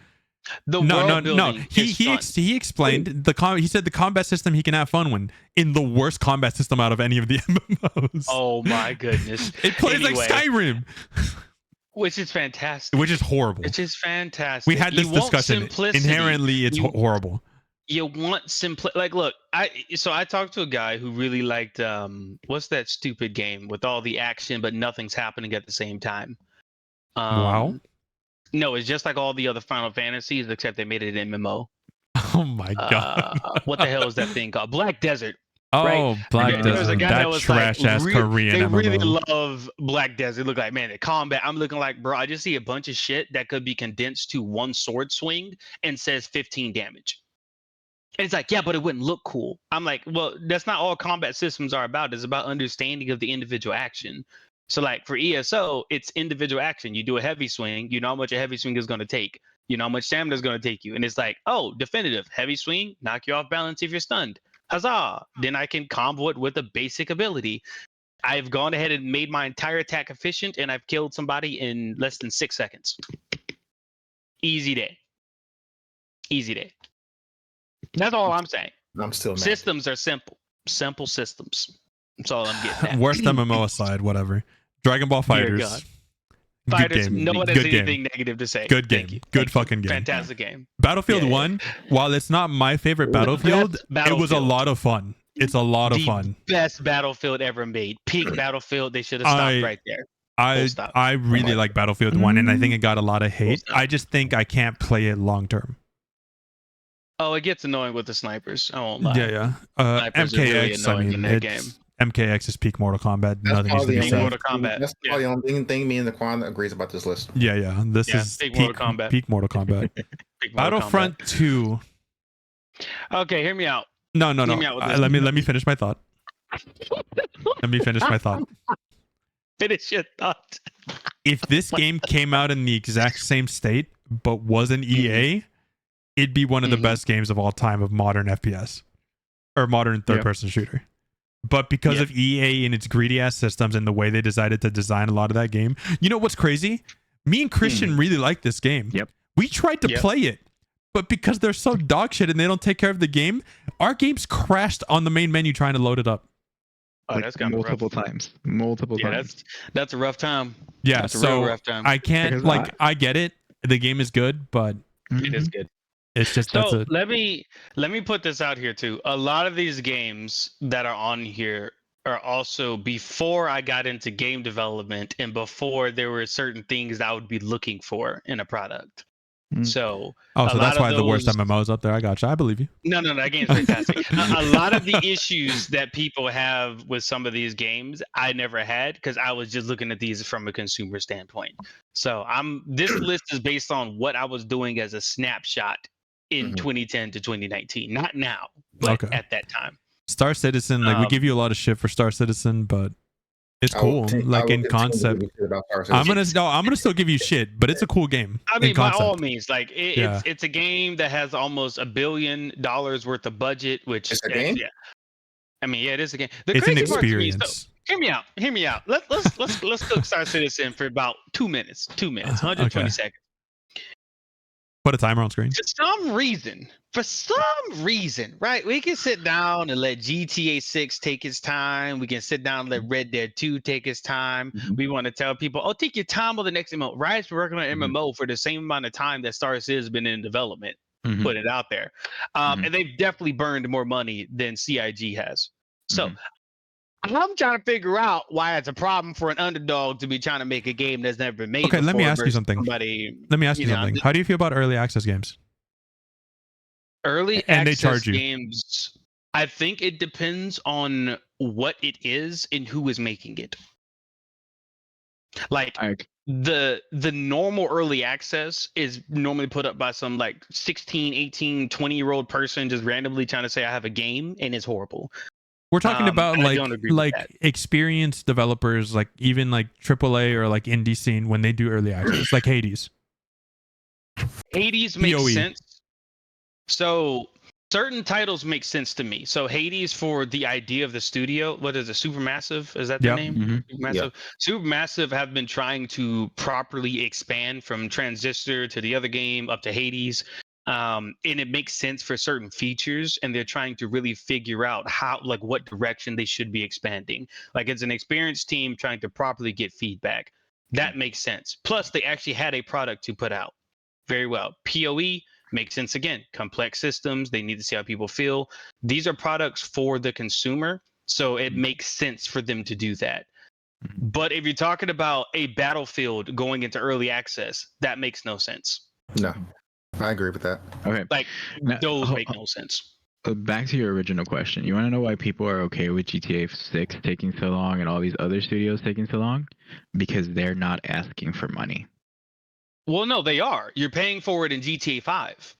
No. He explained he said the combat system he can have fun with in the worst combat system out of any of the MMOs. Oh my goodness! It plays like Skyrim, which is fantastic. Which is horrible. Which is fantastic. We had this discussion. Inherently, it's horrible. You want simplicity. Like, look, I talked to a guy who really liked what's that stupid game with all the action but nothing's happening at the same time? WoW? No, it's just like all the other Final Fantasies except they made it an MMO. Oh my god! What the hell is that thing called? Black Desert. Oh, right? Black Desert. That trash ass Korean MMO. They really love Black Desert. Look like, man, the combat. I'm looking like, bro, I just see a bunch of shit that could be condensed to one sword swing and says 15 damage. And it's like, yeah, but it wouldn't look cool. I'm like, well, that's not all combat systems are about. It's about understanding of the individual action. So like for ESO, it's individual action. You do a heavy swing, you know how much a heavy swing is going to take. You know how much stamina is going to take you. And it's like, oh, definitive, heavy swing, knock you off balance if you're stunned. Huzzah! Then I can combo it with a basic ability. I've gone ahead and made my entire attack efficient, and I've killed somebody in less than 6 seconds. Easy day. Easy day. That's all I'm saying. I'm still mad. Systems are simple. Simple systems. That's all I'm getting at. Worst MMO aside, whatever. Dragon Ball FighterZ. Fighters, no one has anything negative to say. Good game. Good fucking game. Fantastic game. Battlefield 1, while it's not my favorite Battlefield, it was a lot of fun. It's a lot of fun. Best Battlefield ever made. Peak Battlefield. They should have stopped right there. I really like Battlefield 1, and I think it got a lot of hate. I just think I can't play it long term. Oh, it gets annoying with the snipers. I won't lie. Yeah. MKX, really in that game. MKX is peak Mortal Kombat. That's Nothing needs to be probably said. Mortal Kombat. That's probably the only thing me and Daquan agrees about this list. Yeah. This is peak Mortal Kombat. Peak Mortal Kombat. Peak Mortal Battlefront Kombat. 2. Okay, hear me out. No. Hear me out with this. Let me finish my thought. Let me finish my thought. Finish your thought. If this game came out in the exact same state but wasn't EA, it'd be one of the best games of all time of modern FPS or modern third-person shooter. But because of EA and its greedy ass systems and the way they decided to design a lot of that game, you know what's crazy? Me and Christian really like this game. Yep. We tried to play it, but because they're so dog shit and they don't take care of the game, our game's crashed on the main menu trying to load it up. Oh, that's got multiple times. That's a rough time. Yeah, that's a so real rough time. I can't I get it. The game is good, but it is good. It's just so let me put this out here too. A lot of these games that are on here are also before I got into game development and before there were certain things I would be looking for in a product. So that's why the worst MMOs up there. I got you. I believe you. No, that game's fantastic. A lot of the issues that people have with some of these games, I never had because I was just looking at these from a consumer standpoint. So this list is based on what I was doing as a snapshot in 2010 to 2019, not now, but at that time. Star Citizen, we give you a lot of shit for Star Citizen, but it's cool. In concept, I'm gonna still give you shit, but it's a cool game. I mean, by all means, it's a game that has almost $1 billion worth of budget, which it's a game. Yeah, I mean, it is a game. It's an experience. Hear me out. Let's cook Star Citizen for about 2 minutes. 120 seconds. Put a timer on screen. For some reason, right? We can sit down and let GTA 6 take its time. We can sit down and let Red Dead 2 take its time. We want to tell people, take your time on the next MMO. Riot's been working on MMO for the same amount of time that Star Citizen has been in development. Put it out there. And they've definitely burned more money than CIG has. So I'm trying to figure out why it's a problem for an underdog to be trying to make a game that's never been made. Okay, let me ask you something. How do you feel about early access games? And they charge you. Games, I think it depends on what it is and who is making it. The normal early access is normally put up by some 16, 18, 20-year-old person just randomly trying to say I have a game, and it's horrible. We're talking about experienced developers, even AAA or indie scene when they do early access, like Hades. Hades makes sense. So certain titles make sense to me. So Hades, for the idea of the studio, what is it, Supermassive? Is that the name? Supermassive. Supermassive have been trying to properly expand from Transistor to the other game up to Hades. And it makes sense for certain features, and they're trying to really figure out how, what direction they should be expanding. It's an experienced team trying to properly get feedback. That makes sense. Plus, they actually had a product to put out. Very well. PoE makes sense again. Complex systems. They need to see how people feel. These are products for the consumer, so it makes sense for them to do that. But if you're talking about a Battlefield going into early access, that makes no sense. No. I agree with that. Okay. Those make no sense. Back to your original question. You want to know why people are okay with GTA 6 taking so long and all these other studios taking so long? Because they're not asking for money. Well, no, they are. You're paying for it in GTA 5.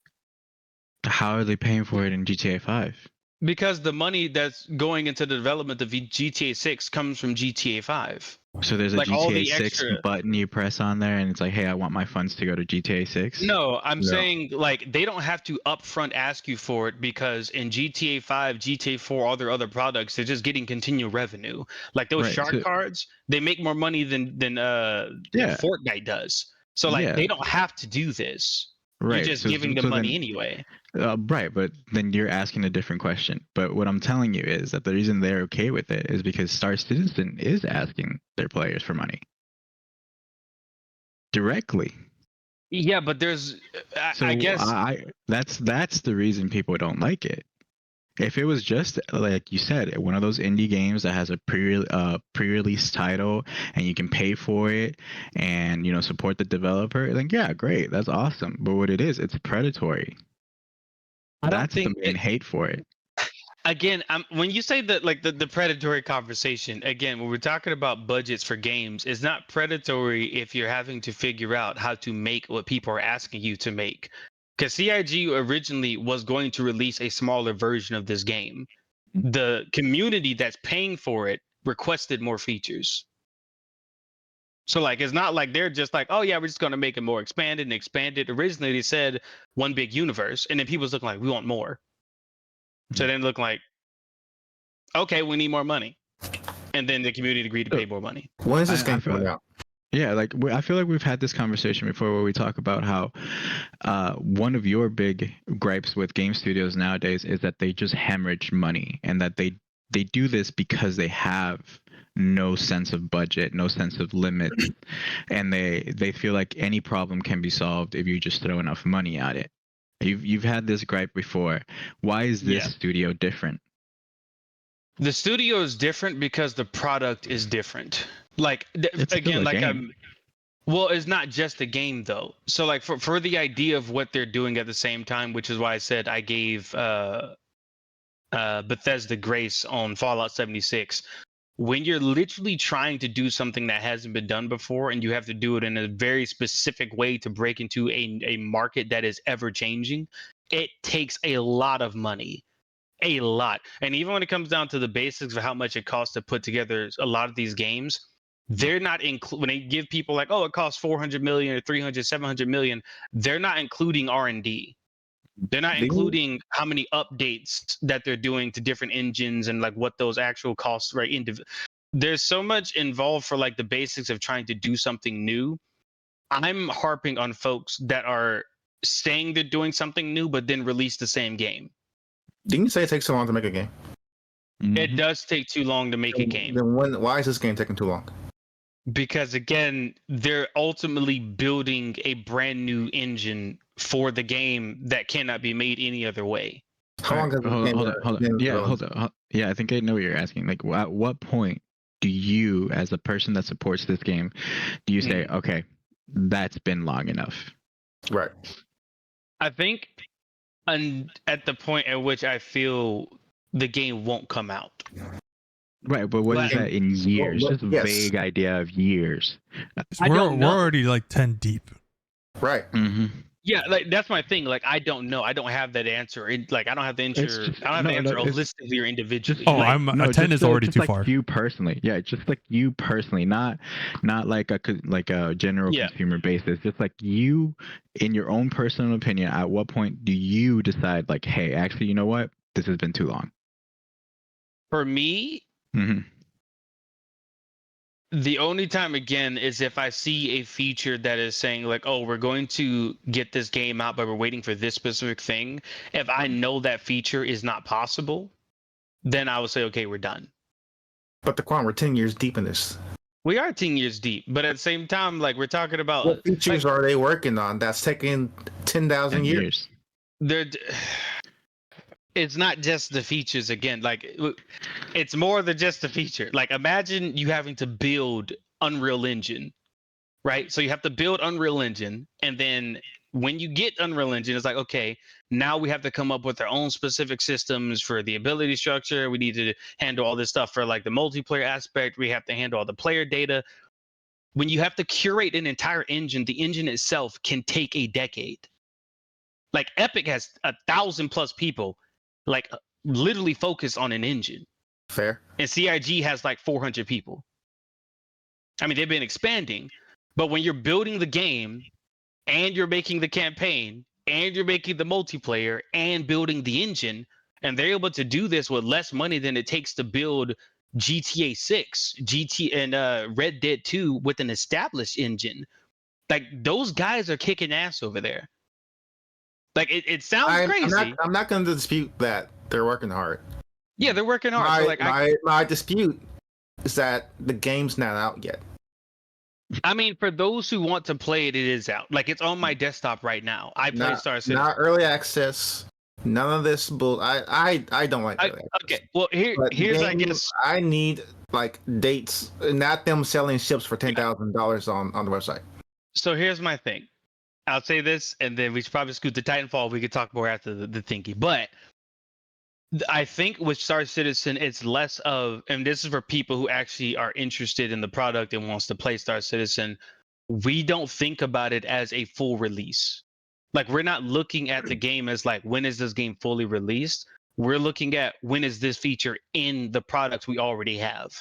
How are they paying for it in GTA 5? Because the money that's going into the development of GTA 6 comes from GTA 5. So there's a GTA 6 button you press on there, and it's like, hey, I want my funds to go to GTA 6? No, I'm saying they don't have to upfront ask you for it, because in GTA 5, GTA 4, all their other products, they're just getting continual revenue. Those shark cards, they make more money than Fortnite does. So they don't have to do this. Right. You're just giving them money anyway. Right, but then you're asking a different question. But what I'm telling you is that the reason they're okay with it is because Star Citizen is asking their players for money directly. Yeah, but there's, I guess that's the reason people don't like it. If it was just like you said, one of those indie games that has a pre-release title and you can pay for it and support the developer, then yeah, great, that's awesome. But what it is, it's predatory. That's the main hate for it. Again, when you say that, like the predatory conversation, again, when we're talking about budgets for games, it's not predatory if you're having to figure out how to make what people are asking you to make. Because CIG originally was going to release a smaller version of this game. The community that's paying for it requested more features. So like, it's not like they're just like, oh yeah, we're just going to make it more expanded and expanded. Originally, they said one big universe, and then people's looking like, we want more. So then look like, okay, we need more money, and then the community agreed to pay more money. When is this game coming out? Yeah, like I feel like we've had this conversation before where we talk about how one of your big gripes with game studios nowadays is that they just hemorrhage money, and that they do this because they have no sense of budget, no sense of limit, and they feel like any problem can be solved if you just throw enough money at it. You've had this gripe before. Why is this studio different? The studio is different because the product is different. Like again, like well, it's not just a game though. So like for the idea of what they're doing at the same time, which is why I said I gave Bethesda grace on Fallout 76. When you're literally trying to do something that hasn't been done before, and you have to do it in a very specific way to break into a market that is ever changing, it takes a lot of money. A lot. And even when it comes down to the basics of how much it costs to put together a lot of these games, they're not when they give people like, oh, it costs 400 million or 300, 700 million, they're not including R&D. They're not including how many updates that they're doing to different engines and like what those actual costs, right? There's so much involved for like the basics of trying to do something new. I'm harping on folks that are saying they're doing something new, but then release the same game. Didn't you say it takes so long to make a game? It does take too long to make a game. Then why is this game taking too long? Because again, they're ultimately building a brand new engine for the game that cannot be made any other way. How long has hold on. Yeah, hold on. Yeah, I think I know what you're asking. Like, at what point do you, as a person that supports this game, do you say, okay, that's been long enough? Right. I think at the point at which I feel the game won't come out. Right, but what is that in years? Just a vague idea of years. We're already like 10 deep. Right. Mm-hmm. Yeah, like that's my thing. Like I don't know. I don't have that answer. Like I don't have the answer. I don't have the answer holistically or individually. Oh, like, 10 is already too like far. You personally, yeah, just like you personally, not like a general consumer basis. Just like you, in your own personal opinion, at what point do you decide like, hey, actually, you know what, this has been too long? For me, the only time again is if I see a feature that is saying like, oh, we're going to get this game out, but we're waiting for this specific thing. If I know that feature is not possible, then I would say, okay, we're done. But Daquan, we're 10 years deep in this. We are 10 years deep, but at the same time, like we're talking about what features are they working on that's taking 10,000 years? It's not just the features again. Like it's more than just the feature. Like imagine you having to build Unreal Engine, right? So you have to build Unreal Engine, and then when you get Unreal Engine, it's like, okay, now we have to come up with our own specific systems for the ability structure. We need to handle all this stuff for like the multiplayer aspect. We have to handle all the player data. When you have to curate an entire engine, the engine itself can take a decade. Like Epic has 1,000+ people like literally focused on an engine. Fair. And CIG has like 400 people. I mean, they've been expanding, but when you're building the game and you're making the campaign and you're making the multiplayer and building the engine, and they're able to do this with less money than it takes to build GTA 6, and Red Dead 2 with an established engine. Like those guys are kicking ass over there. Like it sounds crazy. I'm not going to dispute that they're working hard. Yeah, they're working hard. My dispute is that the game's not out yet. I mean, for those who want to play it, it is out. Like it's on my desktop right now. I play Star Citizen. Not early access. None of this bull. I don't like early access. Okay, well here's I guess I need like dates, not them selling ships for $10,000 on the website. So here's my thing. I'll say this, and then we should probably scoot to Titanfall. We could talk more after the thingy. But I think with Star Citizen, it's less of, and this is for people who actually are interested in the product and wants to play Star Citizen. We don't think about it as a full release. Like, we're not looking at the game as like, when is this game fully released? We're looking at when is this feature in the products we already have.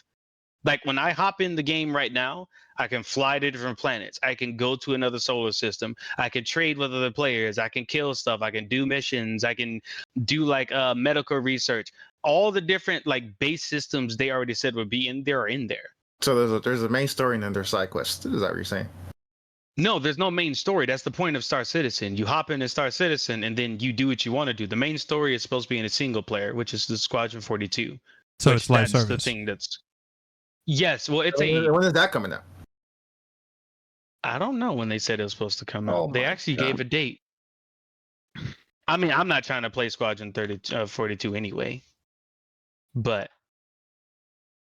Like, when I hop in the game right now, I can fly to different planets. I can go to another solar system. I can trade with other players. I can kill stuff. I can do missions. I can do like medical research. All the different like base systems they already said would be in there are in there. So there's a main story and then there's side quests. Is that what you're saying? No, there's no main story. That's the point of Star Citizen. You hop into Star Citizen and then you do what you want to do. The main story is supposed to be in a single player, which is the Squadron 42. So it's live service. The thing that's. Yes, well, it's When is that coming out? I don't know when they said it was supposed to come out. Oh They actually gave a date. I mean, I'm not trying to play Squadron 42 anyway. But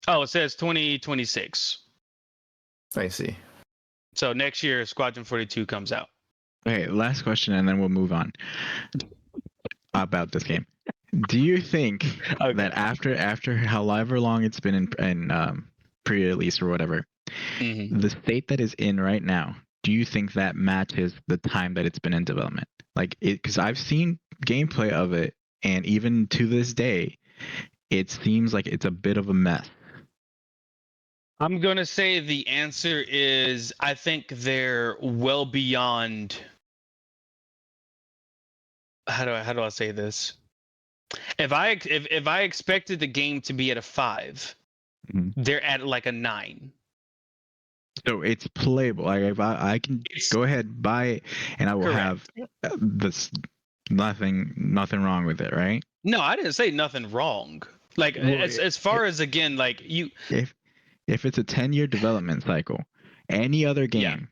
it says 2026. I see. So next year, Squadron 42 comes out. Okay, last question, and then we'll move on about this game. Do you think that after however long it's been in pre-release or whatever, the state that is in right now, do you think that matches the time that it's been in development? Like, because I've seen gameplay of it, and even to this day, it seems like it's a bit of a mess. I'm gonna say the answer is I think they're well beyond. How do I say this? If I expected the game to be at a 5, they're at like a 9. So it's playable. Like, if I can go ahead, buy it, and I will have this nothing wrong with it, right? No, I didn't say nothing wrong. Like, as far as, again, like, you. If it's a 10-year development cycle, any other game,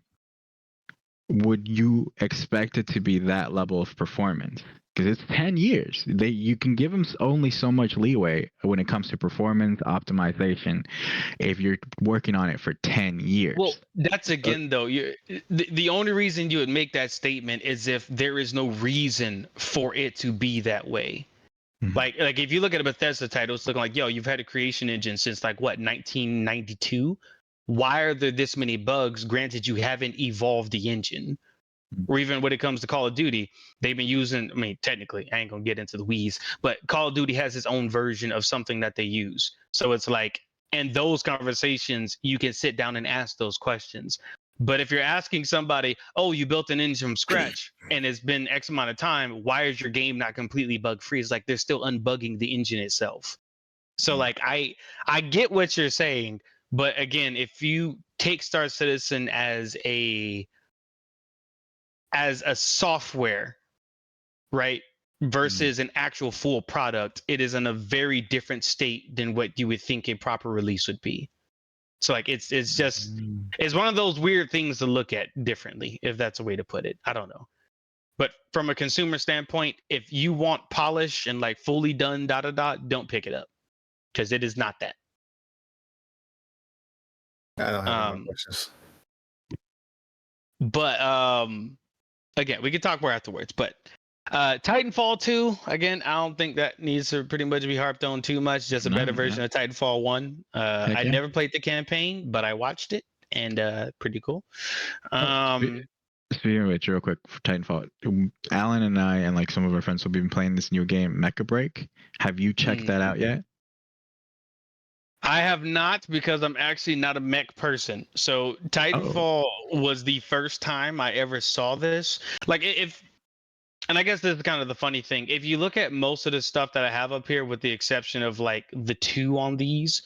would you expect it to be that level of performance? Because it's 10 years. You can give them only so much leeway when it comes to performance optimization if you're working on it for 10 years. Well, that's again, though, the only reason you would make that statement is if there is no reason for it to be that way. Like if you look at a Bethesda title, it's looking like, you've had a creation engine since like what, 1992? Why are there this many bugs? Granted, you haven't evolved the engine. Or even when it comes to Call of Duty, they've been using, I mean, technically, I ain't gonna get into the weeds, but Call of Duty has its own version of something that they use. So it's like, in those conversations, you can sit down and ask those questions. But if you're asking somebody, you built an engine from scratch and it's been X amount of time, why is your game not completely bug free? It's like they're still unbugging the engine itself. So like I get what you're saying, but again, if you take Star Citizen as a software, right, versus an actual full product, it is in a very different state than what you would think a proper release would be. So like it's one of those weird things to look at differently, if that's a way to put it. I don't know. But from a consumer standpoint, if you want polish and like fully done don't pick it up, because it is not that. I don't have any more questions. But again, we can talk more afterwards. But Titanfall 2, again, I don't think that needs to pretty much be harped on too much. Just a better version of Titanfall 1. I never played the campaign, but I watched it, and pretty cool. Speaking of which, real quick, for Titanfall, Alan and I and like some of our friends will be playing this new game, Mecha Break. Have you checked that out yet? I have not, because I'm actually not a mech person. So Titanfall was the first time I ever saw this. Like and I guess this is kind of the funny thing. If you look at most of the stuff that I have up here, with the exception of like the 2 on these,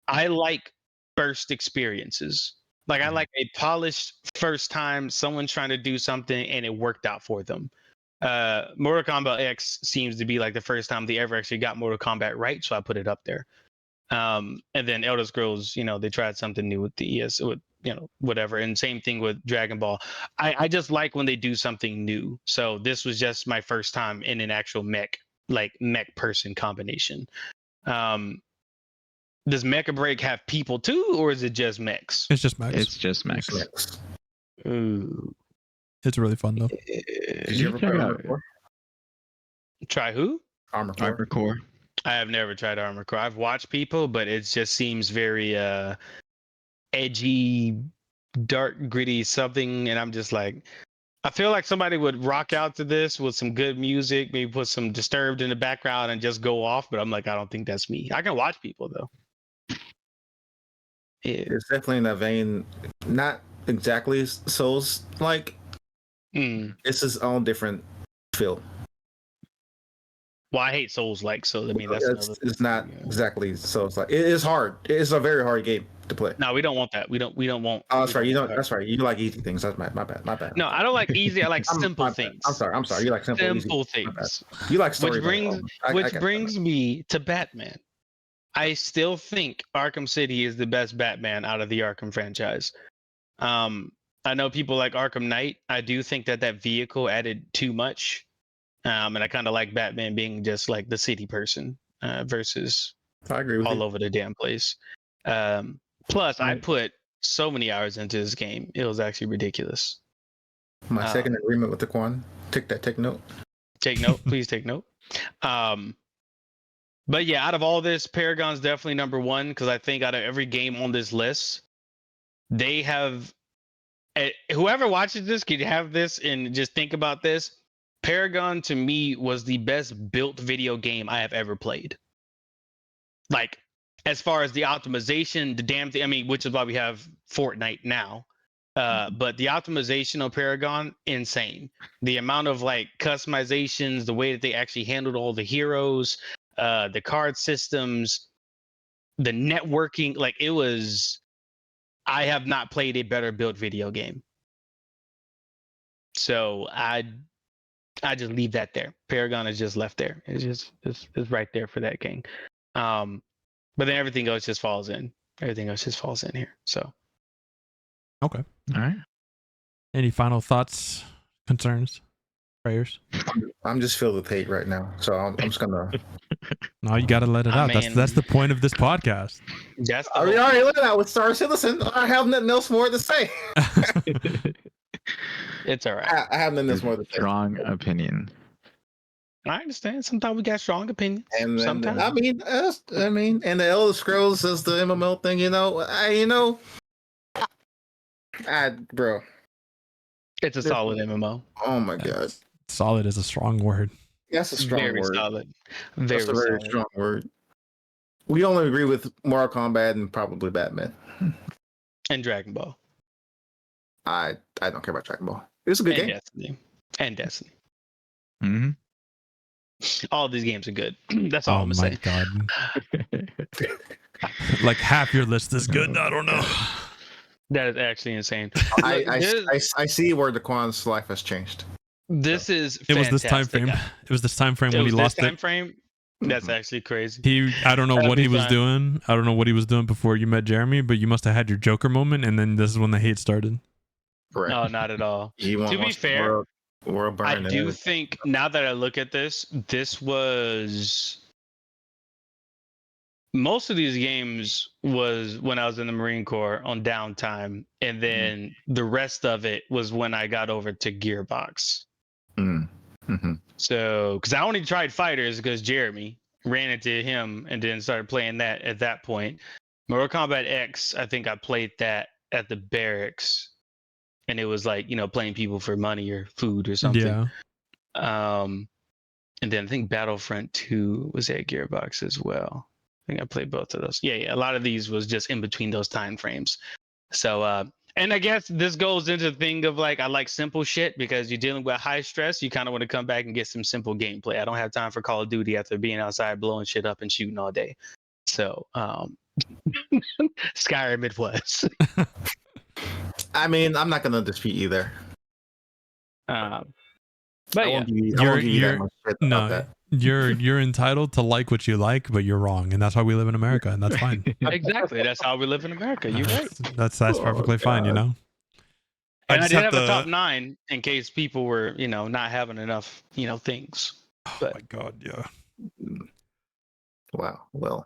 I like first experiences. Like I like a polished first time, someone trying to do something and it worked out for them. Mortal Kombat X seems to be like the first time they ever actually got Mortal Kombat right, so I put it up there. And then Elder Scrolls, they tried something new with the whatever. And same thing with Dragon Ball. I just like when they do something new. So this was just my first time in an actual mech person combination. Does Mecha Break have people too, or is it just mechs? It's just mechs. It's just mechs. Ooh. It's really fun though. Did you ever play Armored Core? Try who? Armored Core. Armored Core. I have never tried Armored Core. I've watched people, but it just seems very edgy, dark, gritty something, and I'm just like, I feel like somebody would rock out to this with some good music, maybe put some Disturbed in the background and just go off. But I'm like, I don't think that's me. I can watch people though. Yeah. It's definitely in that vein. Not exactly Souls like. It's his own different feel. Well, I hate Souls like, so I mean that's it's not exactly Souls like. It is hard. It's a very hard game to play. No, we don't want that. We don't want. Oh, that's right. You don't. That's right. You like easy things. That's my bad. My bad. No, I don't like easy. I like simple things. I'm sorry. You like simple things. You like story. Which brings me to Batman. I still think Arkham City is the best Batman out of the Arkham franchise. I know people like Arkham Knight. I do think that vehicle added too much. And I kind of like Batman being just like the city person versus I agree with all you. over the damn place. Plus, I put so many hours into this game. It was actually ridiculous. My second agreement with Daquan. Take note. Take note. Please take note. But yeah, out of all this, Paragon's definitely number one because I think out of every game on this list, they have... Whoever watches this could have this and just think about this. Paragon to me was the best built video game I have ever played. Like, as far as the optimization, the damn thing, I mean, which is why we have Fortnite now. But the optimization of Paragon, insane. The amount of like customizations, the way that they actually handled all the heroes, the card systems, the networking, like it was... I have not played a better built video game. So I just leave that there. Paragon is just left there. It's right there for that game. But then everything else just falls in. Everything else just falls in here. So. Okay. All right. Any final thoughts, concerns, prayers? I'm just filled with hate right now, so I'm just gonna. No, you gotta let it out. That's the point of this podcast. That's we already let it out with Star Citizen. I have nothing else more to say. It's all right. I have nothing else more to say. Strong opinion. I understand. Sometimes we got strong opinions. And sometimes. I mean, and the Elder Scrolls is the MMO thing. Bro. It's a solid MMO. Oh my god. Solid is a strong word. That's a strong Very word. Solid. That's a very strong word. We only agree with Mortal Kombat and probably Batman. And Dragon Ball. I don't care about Dragon Ball. It's a good game. Destiny. Mm-hmm. All of these games are good. That's all I'm gonna say. Oh my god. Like half your list is good. I don't know. That is actually insane. I see where Daquan's life has changed. This is fantastic. It was this time frame. It was this time frame when he lost it. Frame? That's actually crazy. I don't know what he was doing. I don't know what he was doing before you met Jeremy, but you must have had your Joker moment, and then this is when the hate started. Correct. No, not at all. To be fair, I do think now that I look at this was... Most of these games was when I was in the Marine Corps on downtime, and then the rest of it was when I got over to Gearbox. Mm-hmm. So, because I only tried fighters because Jeremy ran into him and then started playing that at that point. Mortal Kombat X, I think I played that at the barracks, and it was like, playing people for money or food or something. Yeah. And then I think Battlefront 2 was at Gearbox as well. I think I played both of those. Yeah. A lot of these was just in between those time frames. So, and I guess this goes into the thing of like, I like simple shit because you're dealing with high stress. You kind of want to come back and get some simple gameplay. I don't have time for Call of Duty after being outside blowing shit up and shooting all day. So, Skyrim it was. I mean, I'm not gonna dispute you there. But yeah, you're entitled to like what you like, but you're wrong, and that's why we live in America, and that's fine. Exactly, that's how we live in America. You're right. That's perfectly fine, And I did have a top 9 in case people were, not having enough, things. But... Oh my god, yeah. Wow. Well,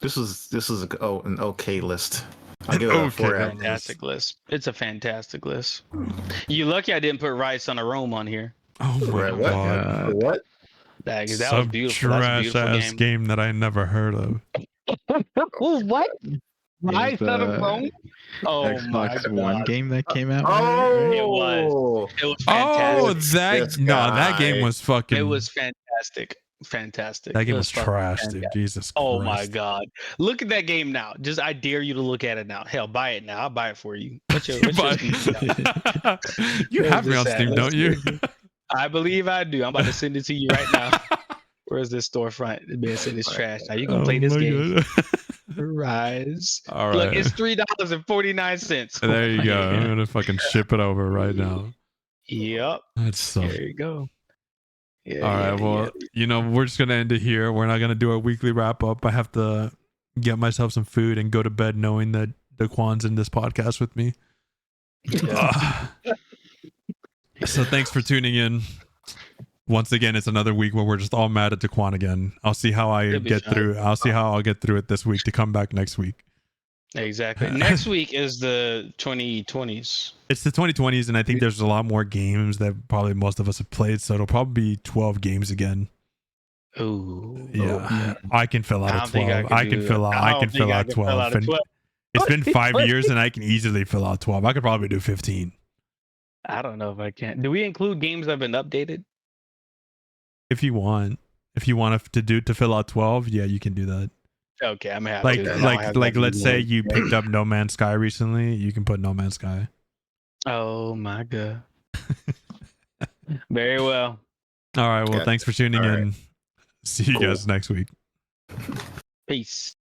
this is an okay list. I'll give it a 4 out of 10. Fantastic list. It's a fantastic list. You lucky I didn't put Rice on a Rome on here. Oh my god. What? That was Some beautiful. That's a trash beautiful ass game that I never heard of. What? My son of Rome? Oh Xbox my One god. game that came out. It was. Oh, It was Oh, fantastic. that game was fucking. It was fantastic. Fantastic. That game It was fucking trash, fantastic. dude. Jesus Christ. Oh my god. Look at that game now. Just I dare you to look at it now. Hell, buy it now. I'll buy it for you. What's your Steam account? You Where's have me this on at? Steam, don't you? I believe I do. I'm about to send it to you right now. Where's this storefront? The man said it's trash. Now you gonna play this game. Rise. All Look, right. it's $3.49. There you go. I'm gonna fucking ship it over right now. Yep. That's so. There you go. Yeah, All right. Well, we're just gonna end it here. We're not gonna do a weekly wrap up. I have to get myself some food and go to bed knowing that Daquan's in this podcast with me. Yeah. So thanks for tuning in. Once again, it's another week where we're just all mad at Daquan again. I'll see how I get through. I'll see how I'll get through it this week to come back next week. Exactly. Next week is the 2020s. It's the 2020s, and I think there's a lot more games that probably most of us have played. So it'll probably be 12 games again. Ooh. Yeah, I can fill out a 12. I can fill out 12. And it's been 5 years, and I can easily fill out 12. I could probably do 15. I don't know if I can. Do we include games that have been updated? If you want to fill out 12, yeah, you can do that. Okay, I'm happy. Like let's say you picked up No Man's Sky recently, you can put No Man's Sky. Oh my god. Very well. All right, well, thanks for tuning in. See you guys next week. Peace.